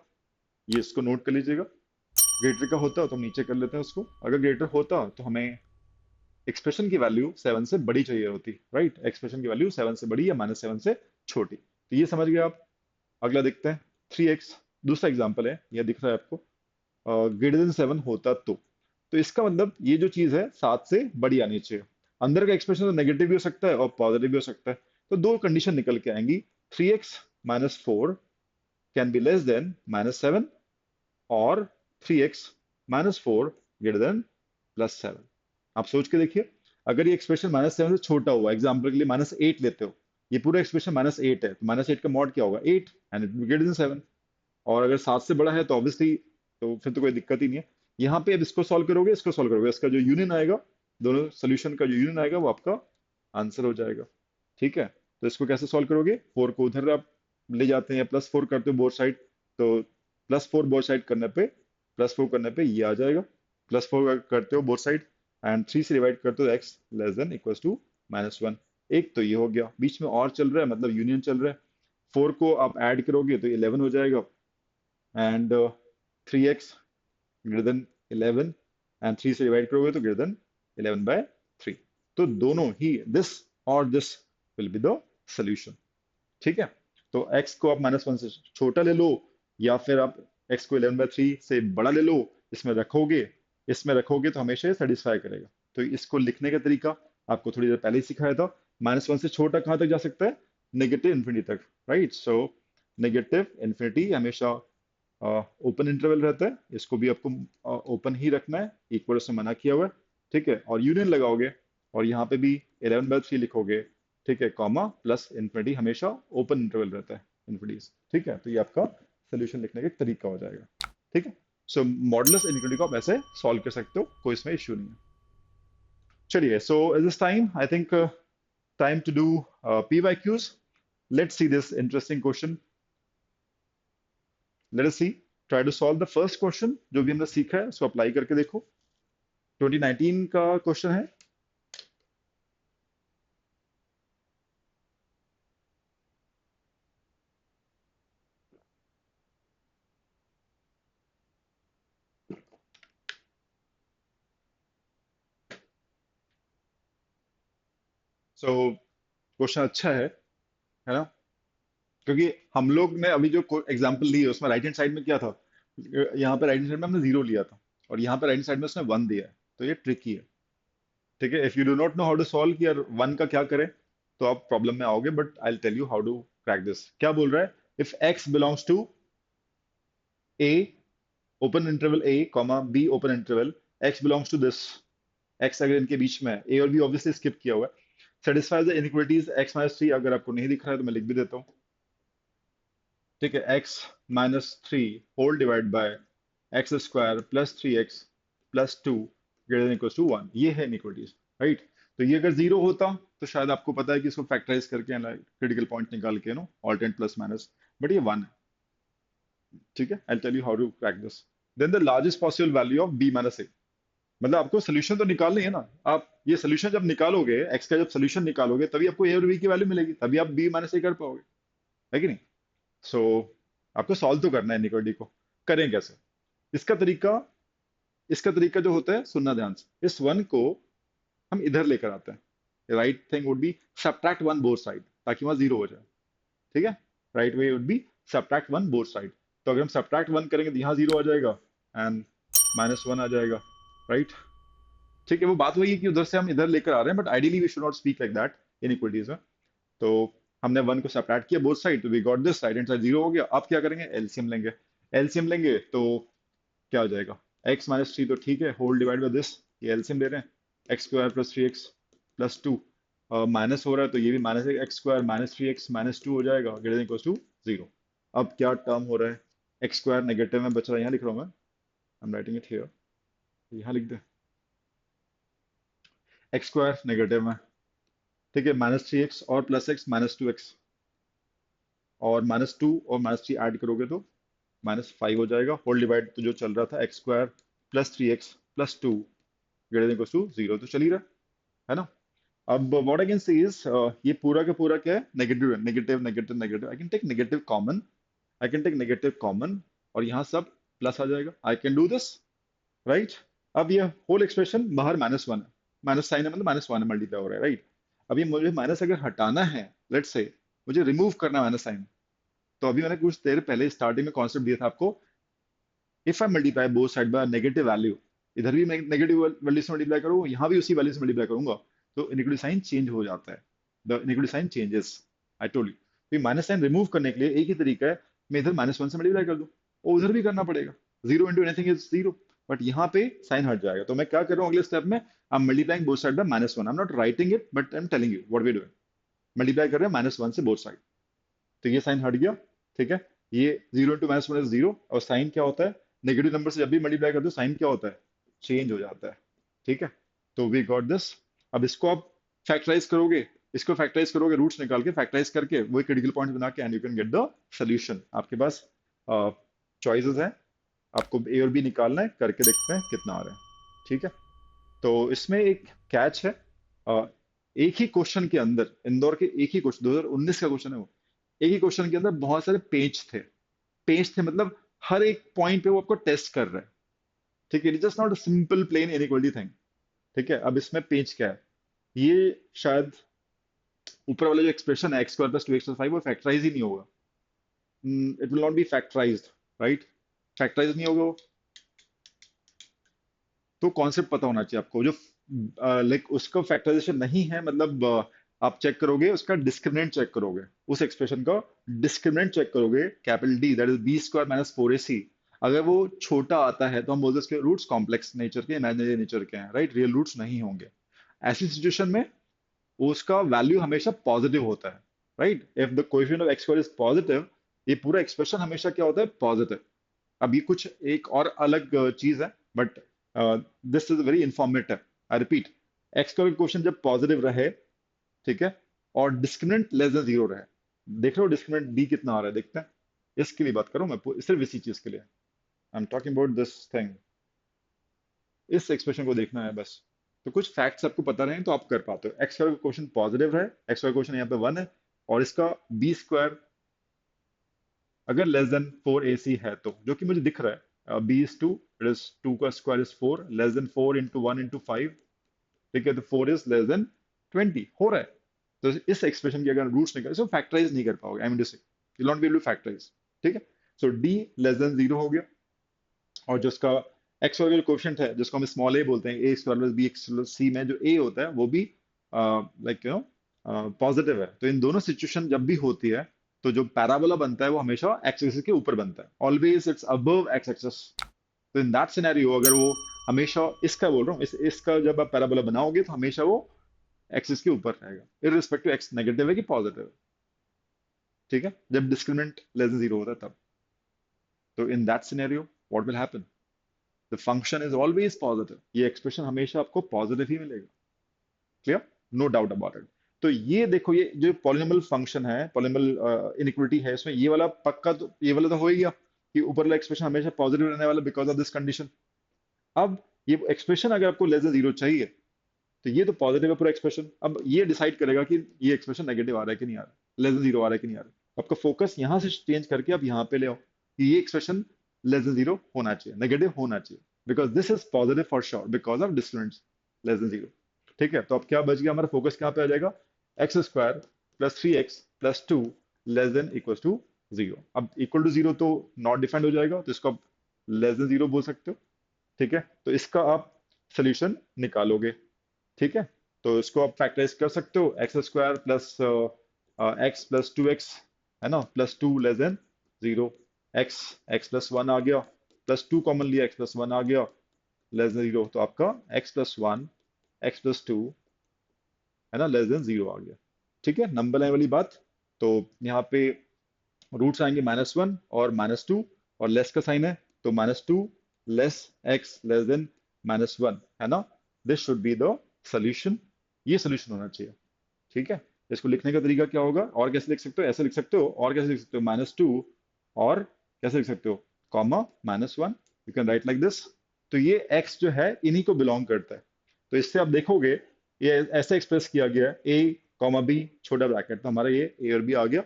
ये इसको नोट कर लीजिएगा। ग्रेटर का होता तो हम नीचे कर लेते हैं उसको। अगर ग्रेटर होता तो हमें एक्सप्रेशन की वैल्यू 7 से बड़ी चाहिए होती, राइट। एक्सप्रेशन की वैल्यू 7 से बड़ी या -7 से छोटी, तो ये समझ गए आप। अगला देखते हैं 3x, दूसरा एग्जांपल है, ये दिख रहा है आपको, >7 होता तो इसका मतलब ये जो चीज है 7 से बड़ी आनी चाहिए। अंदर का एक्सप्रेशन तो नेगेटिव भी हो सकता है और पॉजिटिव भी हो सकता है, तो दो कंडीशन निकल के आएंगी। 3x - 4 can be less than -7, और 3x - 4 ग्रेटर देन +7। आप सोच के देखिए, अगर ये एक्सप्रेशन -7 से छोटा हुआ, एग्जाम्पल के लिए -8 लेते हो, ये पूरा एक्सप्रेशन -8 है, तो -8 का मॉड क्या होगा, 8, एंड इट ग्रेटर देन 7। और अगर 7 से बड़ा है तो ऑब्वियसली, तो फिर तो कोई दिक्कत ही नहीं है। यहाँ पे अब इसको सॉल्व करोगे, इसको सॉल्व करोगे, इसका जो यूनियन आएगा, दोनों सोल्यूशन का जो यूनियन आएगा वो आपका आंसर हो जाएगा, ठीक है। तो इसको कैसे सॉल्व करोगे, 4 को उधर आप ले जाते हैं, +4 करते हो बोथ साइड, तो +4 बोथ साइड करने पे, +4 करने पे ये आ जाएगा। +4 करते हो बोथ साइड, एंड 3 से डिवाइड करते हो x less than equals to -1। एक तो ये हो गया, बीच में और चल रहा है, मतलब यूनियन चल रहा है। 4 को आप ऐड करोगे तो 11 हो जाएगा, and 3x greater than 11, and 3 से डिवाइड करोगे तो ग्रेटर देन 11/3। तो दोनों ही, दिस और this will be the solution, ठीक है। तो x को आप -1 से छोटा ले लो, या फिर आप x को 11/3 से बड़ा ले लो, इसमें रखोगे, इसमें रखोगे तो हमेशा सेटिस्फाई करेगा। तो इसको लिखने का तरीका आपको थोड़ी देर पहले ही सिखाया था। -1 से छोटा कहाँ तक जा सकता है, नेगेटिव इन्फिनिटी तक, राइट। सो नेगेटिव इन्फिनिटी हमेशा ओपन इंटरवल रहता है, इसको भी आपको ओपन ही रखना है, इक्वल से मना किया हुआ है, ठीक है। और यूनियन लगाओगे, और यहाँ पे भी 11/3 लिखोगे, ठीक है, कॉमा प्लस इन्फिनिटी हमेशा ओपन इंटरवल रहता है, इन्फिनिटीज, ठीक है। तो ये आपका सोल्यूशन लिखने का एक तरीका हो जाएगा, ठीक है। सो मॉडुलस इनइक्वालिटी को आप ऐसे सॉल्व कर सकते हो, कोई इसमें इश्यू नहीं है। चलिए, so is this time, I think time to do PYQs। Let's see this interesting question. Let us see, try to solve the first question, जो भी हमने सीखा है उसको अप्लाई करके देखो। 2019 का क्वेश्चन है। सो क्वेश्चन अच्छा है ना, क्योंकि हम लोग ने अभी जो एग्जांपल ली है उसमें राइट हैंड साइड में क्या था, यहाँ पे राइट हैंड साइड में हमने 0 लिया था, और यहाँ पे राइट हैंड साइड में उसने 1 दिया है, तो ये ट्रिकी है, ठीक है। If you do not know how to solve कि यार 1 का क्या करें, तो आप प्रॉब्लम में आओगे, but I will tell you how to crack this. क्या बोल रहा है, इफ x belongs to a open interval a comma b open interval, x belongs to this, x अगर इनके बीच में है, a और b ऑब्वियसली स्किप किया हुआ है, सेटिस्फाइज द इनइक्वालिटीज x - 3। अगर आपको नहीं दिख रहा है तो मैं लिख भी देता हूँ, ठीक है। x - 3 whole divide by x² + 3x + 2 greater than equal to 1, ये है इनइक्वालिटीज, राइट। तो ये अगर 0 होता तो शायद आपको पता है कि इसको फैक्टराइज करके क्रिटिकल पॉइंट निकाल के no alternate plus minus, but ये 1 है, ठीक है। I tell you how to crack this. Then the largest possible value of b - a, मतलब आपको सोल्यूशन तो निकालनी है ना। आप ये सोल्यूशन जब निकालोगे, x का जब सोल्यूशन निकालोगे, तभी आपको a और b की वैल्यू मिलेगी, तभी आप b - a कर पाओगे, है कि नहीं। सो आपको सॉल्व तो करना है इनइक्वालिटी को। करें कैसे, इसका तरीका, इसका तरीका जो होता है, सुनना ध्यान से, इस 1 को हम इधर लेकर आते हैं। Right thing would be subtract 1 both side, ताकि वहां 0 हो जाए, ठीक है। Right way would be subtract 1 both side. तो अगर हम सब्ट्रैक्ट 1 करेंगे तो यहाँ 0 आ जाएगा, एंड -1 आ जाएगा, राइट, ठीक है। वो बात वही है कि उधर से हम इधर लेकर आ रहे हैं, but ideally we should not speak like that inequalities में। तो हमने 1 को सब्ट्रैक्ट किया बोथ साइड, तो we got this, right hand side 0 हो गया। अब क्या करेंगे, एलसीएम लेंगे। एलसीएम लेंगे तो क्या हो जाएगा, x माइनस थ्री तो ठीक है, होल डिवाइड बाय दिस, ये एलसीएम ले रहे हैं, x square plus three x plus to, minus हो रहा है तो ये भी minus x square minus three x minus to हो जाएगा, ग्रेटर देन इक्वल टू 0। अब क्या टर्म हो रहा है, एक्स स्क्वायर नेगेटिव में बच रहा है, यहाँ लिख रहा हूँ मैं, I am writing it here, यहाँ लिख दे, एक्स स्क्वायर नेगेटिव में, ठीक है, माइनस थ्री एक्स और plus x minus to x, और माइनस टू और माइनस थ्री ऐड करोगे तो माइनस फाइव हो जाएगा, होल डिवाइड तो जो चल रहा था x square plus three x plus two greater than equal to 0 तो चल ही रहा है ना। अब what I can say is, ये पूरा का पूरा क्या है, नेगेटिव है, negative negative negative, I can take negative common, I can take negative common, और यहाँ सब प्लस आ जाएगा, I can do this, right. अब ये होल एक्सप्रेशन बाहर माइनस वन है, माइनस साइन है मतलब माइनस वन मल्टीप्लाई हो रहा है, राइट। अब ये मुझे माइनस अगर हटाना है, लेट्स से मुझे रिमूव करना है माइनस साइन, तो अभी मैंने कुछ देर पहले स्टार्टिंग में कॉन्सेप्ट दिया था आपको, if I multiply both side by negative value, इधर भी मैं नेगेटिव वैल्यू से मल्टीप्लाई करूँ, यहाँ भी उसी वैल्यू से मल्टीप्लाई करूंगा, तो इनिक्विटी साइन चेंज हो जाता है, the inequality sign changes, I told you. Minus sign remove करने के लिए एक ही तरीका है, मैं इधर माइनस वन से मल्टीप्लाई कर दूं, और उधर भी करना पड़ेगा, zero into anything is zero, but यहाँ पे साइन हट जाएगा, तो मैं क्या कर रहा हूँ अगले स्टेप में, I am multiplying both side by minus one, I am not writing it but I am telling you what we doing, multiply कर रहे हैं माइनस वन से बोथ साइड, तो ये साइन हट गया, ठीक है। ये zero into minus one is zero, और साइन क्या होता है, नेगेटिव नंबर से जब भी मल्टीप्लाई करते हो साइन क्या होता है, चेंज हो जाता है, ठीक है। तो वी गॉट दिस। अब इसको आप फैक्टराइज करोगे, इसको फैक्टराइज करोगे, रूट्स निकाल के फैक्टराइज करके वही क्रिटिकल पॉइंट बना के, and you can get the solution. आपके पास चॉइसेस हैं, आपको ए और बी निकालना है, करके देखते हैं कितना आ रहा है, ठीक है। तो इसमें एक कैच है, अ, एक ही क्वेश्चन के अंदर, इंदौर के एक ही क्वेश्चन, 2019 का क्वेश्चन है वो, एक ही क्वेश्चन के अंदर बहुत सारे पेज थे, पेज थे मतलब हर एक पॉइंट पे वो आपको टेस्ट कर रहा है, ठीक है, it just not a simple plain inequality thing, ठीक है। अब इसमें पेज क्या है, ये शायद ऊपर वाला जो एक्सप्रेशन है x square plus two x plus five, वो फैक्टराइज ही नहीं होगा, it will not be factorized, right, factorize नहीं होगा वो, तो कॉन्सेप्ट पता होना चाहिए आपको, जो लाइक उसका फैक्टराइजेशन नहीं है, मतलब आप चेक करोगे उसका डिस्क्रिमिनेंट चेक करोगे, उस एक्सप्रेशन का डिस्क्रिमिनेंट चेक करोगे, capital D that is b square minus four a c, अगर वो छोटा आता है तो हम बोलते हैं उसके रूट्स कॉम्प्लेक्स नेचर के, इमेजिनरी नेचर के हैं, राइट, रियल रूट्स नहीं होंगे। ऐसी सिचुएशन में उसका वैल्यू हमेशा पॉजिटिव होता है, right, if the coefficient of x square is positive, ये पूरा एक्सप्रेशन हमेशा क्या होता है, पॉजिटिव। अब ये कुछ एक और अलग चीज है, but this is very informative, I repeat, x का क्वेश्चन जब पॉजिटिव रहे, ठीक है, और डिस्क्रिमिनेंट लेस देन जीरो रहे, देख रहे हो डिस्क्रिमिनेंट डी कितना आ रहा है, देखते हैं, इसके लिए बात करूं मैं, सिर्फ इसी चीज के लिए, I am talking about this thing, इस एक्सप्रेशन को देखना है बस। तो कुछ फैक्ट्स आपको पता रहे तो आप कर पाते हो, एक्स का क्वेश्चन पॉजिटिव रहे, एक्स का क्वेश्चन यहाँ पे वन है, और इसका बी स्क्वायर अगर less than four a c है, तो जो कि मुझे दिख रहा है, b is two, it is two का square is four, less than four into one into five, ठीक है, तो फोर इज लेस देन 20 हो रहा है, तो इस एक्सप्रेशन की अगर रूट्स निकाल, इसको फैक्टराइज नहीं कर पाओगे, I mean to say you will not be able to factorize, ठीक है। So D less than zero हो गया, और जो इसका एक्स वर्ग कोएफिशिएंट है, जिसको हम स्मॉल ए बोलते हैं, a square plus b x plus c में जो ए होता है वो भी लाइक यू नो पॉजिटिव है, तो इन दोनों सिचुएशन जब भी होती है, तो जो पैराबोला बनता है वो हमेशा एक्स एक्सिस के ऊपर बनता है, always it's above x axis, तो इन दैट सिनेरियो अगर वो हमेशा, इसका बोल रहा हूँ, इसका जब आप पैराबोला बनाओगे तो हमेशा वो एक्सिस के ऊपर रहेगा, इररिस्पेक्टिव एक्स नेगेटिव है कि पॉजिटिव है, ठीक है, जब डिस्क्रिमिनेंट लेस देन जीरो होता है तब, तो in that scenario what will happen, the function is always positive, ये एक्सप्रेशन हमेशा आपको पॉजिटिव ही मिलेगा, clear, no doubt about it. तो ये देखो, ये जो पॉलिनोमियल फंक्शन है, पॉलिनोमियल इनइक्वालिटी है, इसमें ये वाला पक्का, तो ये वाला तो हो ही गया कि ऊपर वाला एक्सप्रेशन हमेशा पॉजिटिव रहने वाला बिकॉज ऑफ दिस कंडीशन। अब ये एक्सप्रेशन अगर आपको लेस देन जीरो चाहिए, तो ये तो पॉजिटिव है पूरा एक्सप्रेशन, अब ये डिसाइड करेगा कि ये एक्सप्रेशन नेगेटिव आ रहा है कि नहीं आ रहा है, लेस देन जीरो आ रहा है कि नहीं आ रहा है, आपका फोकस यहाँ से चेंज करके आप यहाँ पे ले आओ कि ये एक्सप्रेशन लेस देन जीरो होना चाहिए, नेगेटिव होना चाहिए, because this is positive for sure because of discriminant less than zero, ठीक है। तो अब क्या बच गया, हमारा फोकस कहाँ पे आ जाएगा, x square plus three x plus two less than equal to zero, अब इक्वल टू जीरो तो नॉट डिफाइंड हो जाएगा, तो इसको आप लेस देन जीरो बोल सकते हो, ठीक है, तो इसका आप सोल्यूशन निकालोगे, ठीक है। तो इसको आप फैक्टराइज कर सकते हो, x square plus x plus two x, है ना, plus two less than zero, x x plus one आ गया, प्लस टू कॉमन लिया, एक्स प्लस वन आ गया, लेस देन जीरो, तो आपका x plus one x plus two, है ना, लेस देन जीरो आ गया। ठीक है, नंबर लाइन वाली बात। तो यहाँ पे रूट्स आएंगे -1 और -2, और लेस का साइन है, तो -2 लेस एक्स लेस देन -1, है ना, this should be the solution, ये सोल्यूशन होना चाहिए। ठीक है, इसको लिखने का तरीका क्या होगा, और कैसे लिख सकते हो, ऐसे लिख सकते हो, और कैसे लिख सकते हो, -2, और कैसे लिख सकते हो, comma -1, you can write like this. तो ये x जो है इन्हीं को बिलोंग करता है। तो इससे आप देखोगे ये ऐसे एक्सप्रेस किया गया है, a कॉमा b छोटा ब्रैकेट, तो हमारा ये a और b आ गया।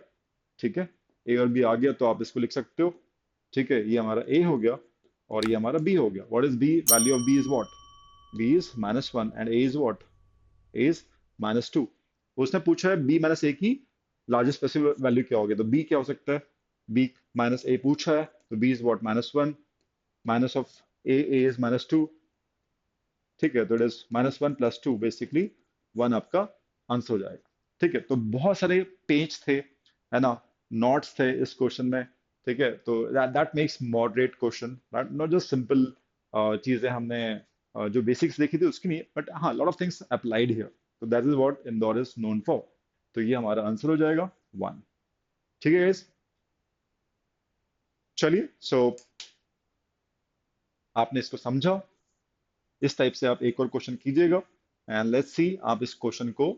ठीक है, a और b आ गया, तो आप इसको लिख सकते हो। ठीक है, ये हमारा a हो गया और ये हमारा b हो गया। What is b, value of b is what, b is -1 and a is what, a is -2। उसने पूछा है b माइनस ए की लार्जेस्ट पॉसिबल वैल्यू क्या होगी, तो b क्या हो सकता है, b माइनस ए पूछा है, तो b is what, -1, minus of a is -2। ठीक है, तो इट इज -1 प्लस 2, बेसिकली 1 आपका आंसर हो जाएगा। ठीक है, तो बहुत सारे पेज थे, है ना, नोट्स थे इस क्वेश्चन में। ठीक है, तो that makes moderate question, not just simple चीजें हमने जो बेसिक्स देखी थी उसकी नहीं, बट हाँ lot of things applied here, तो that is what Indore is known for. तो ये हमारा आंसर हो जाएगा 1। ठीक है गाइस, चलिए, सो आपने इसको समझा, इस टाइप से आप एक और क्वेश्चन कीजिएगा, एंड लेट्स सी आप इस क्वेश्चन को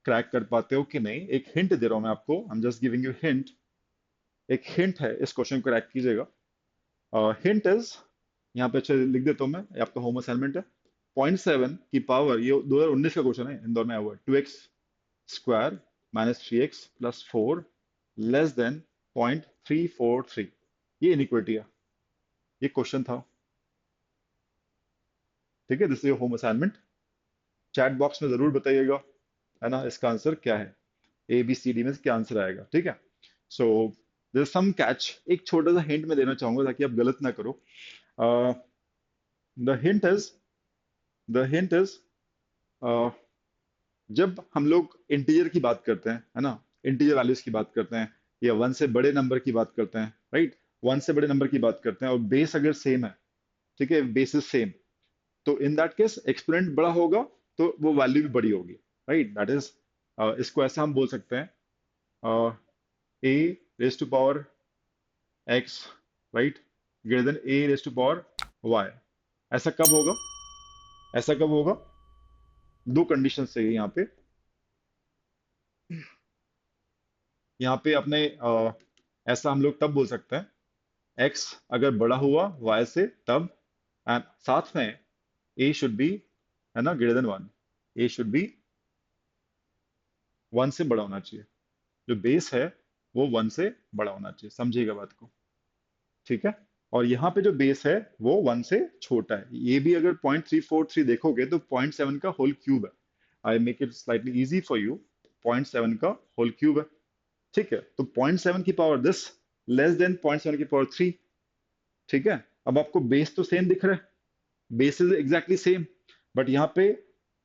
क्रैक कर पाते हो कि नहीं। एक हिंट दे रहा हूं मैं आपको, I am just giving you hint, एक हिंट है, इस क्वेश्चन को क्रैक कीजिएगा। हिंट इज, यहाँ पे अच्छे लिख देता हूँ मैं, ये आपका होम असाइनमेंट है। 0.7 की पावर, ये 2019 का क्वेश्चन है, इंदौर में आया हुआ है, 2x square minus 3x plus 4 less then 0.343, ये इनइक्वालिटी है, ये क्वेश्चन था। ठीक है, this is your home assignment. Chat box में जरूर बताइएगा, है ना, इसका आंसर क्या है, ए बी सी डी में से क्या आंसर आएगा। ठीक है, सो देयर सम कैच, एक छोटा सा हिंट मैं देना चाहूंगा ताकि आप गलत ना करो। The hint is, the hint is, जब हम लोग इंटीजर की बात करते हैं, है ना, इंटीजर वैल्यूज की बात करते हैं, या वन से बड़े नंबर की बात करते हैं, राइट, वन से बड़े नंबर की बात करते हैं और बेस अगर सेम है, ठीक है, बेस इज सेम, तो इन दैट केस एक्सपोनेंट बड़ा होगा तो वो वैल्यू भी बड़ी होगी, राइट, दैट इज, इसको ऐसा हम बोल सकते हैं, a raise to power x, right, greater than a raise to power y। ऐसा कब होगा, ऐसा कब होगा, दो कंडीशन चाहिए यहाँ पे, यहाँ पे अपने ऐसा हम लोग तब बोल सकते हैं, x अगर बड़ा हुआ y से तब, एंड साथ में a शुड बी, है ना, greater than 1, a should be 1 से बड़ा होना चाहिए, जो बेस है वो 1 से बड़ा होना चाहिए, समझिएगा बात को। ठीक है, और यहाँ पे जो बेस है वो 1 से छोटा है, ये भी अगर 0.343 देखोगे तो 0.7 का होल क्यूब है। I make it slightly easy for you, 0.7 का होल क्यूब है। ठीक है, तो 0.7 की पावर दिस लेस देन 0.7 की पावर 3। ठीक है, अब आपको बेस तो सेम दिख रहा है, base is exactly same, but यहाँ पे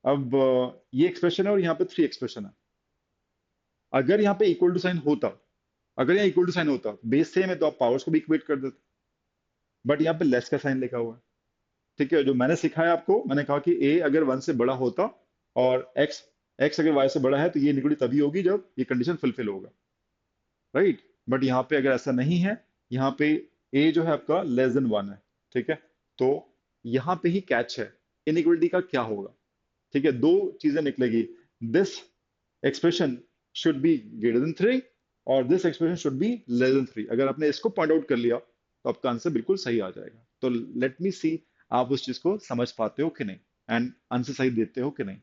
अब ये एक्सप्रेशन है और यहाँ पे 3 एक्सप्रेशन है। अगर यहाँ पे इक्वल टू साइन होता, अगर यहाँ इक्वल टू साइन होता, बेस सेम है तो आप पावर्स को भी इक्वेट कर देते, बट यहाँ पे लेस का साइन लिखा हुआ है। ठीक है, जो मैंने सिखाया आपको, मैंने कहा कि a अगर 1 से बड़ा होता और x अगर y से बड़ा है तो ये इक्वलिटी तभी होगी जब ये कंडीशन फुलफिल होगा, राइट, बट यहाँ पे अगर ऐसा नहीं है, यहाँ पे a जो है आपका लेस देन 1 है। ठीक है, तो यहाँ पे ही कैच है, इनइक्वलिटी का क्या होगा। ठीक है, दो चीजें निकलेगी, this expression should B greater then 3 और this expression should be less then 3। अगर आपने इसको पॉइंट आउट कर लिया तो आपका आंसर बिल्कुल सही आ जाएगा। तो लेट मी सी आप उस चीज को समझ पाते हो कि नहीं, एंड आंसर सही देते हो कि नहीं।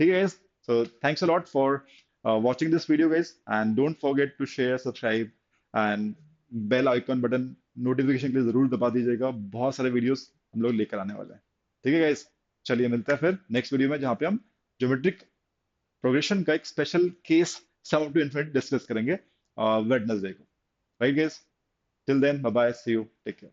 ठीक है, so thanks a lot for watching this video guys, and don't forget to share, subscribe and bell icon button notification के लिए जरूर दबा दीजिएगा, बहुत सारे वीडियोस हम लोग लेकर आने वाले हैं। ठीक है गाइस, चलिए मिलते हैं फिर नेक्स्ट वीडियो में, जहाँ पे हम ज्योमेट्रिक प्रोग्रेशन का एक special case sum to infinity discuss करेंगे वेडनेसडे को, right guys, till then bye bye, see you, take care.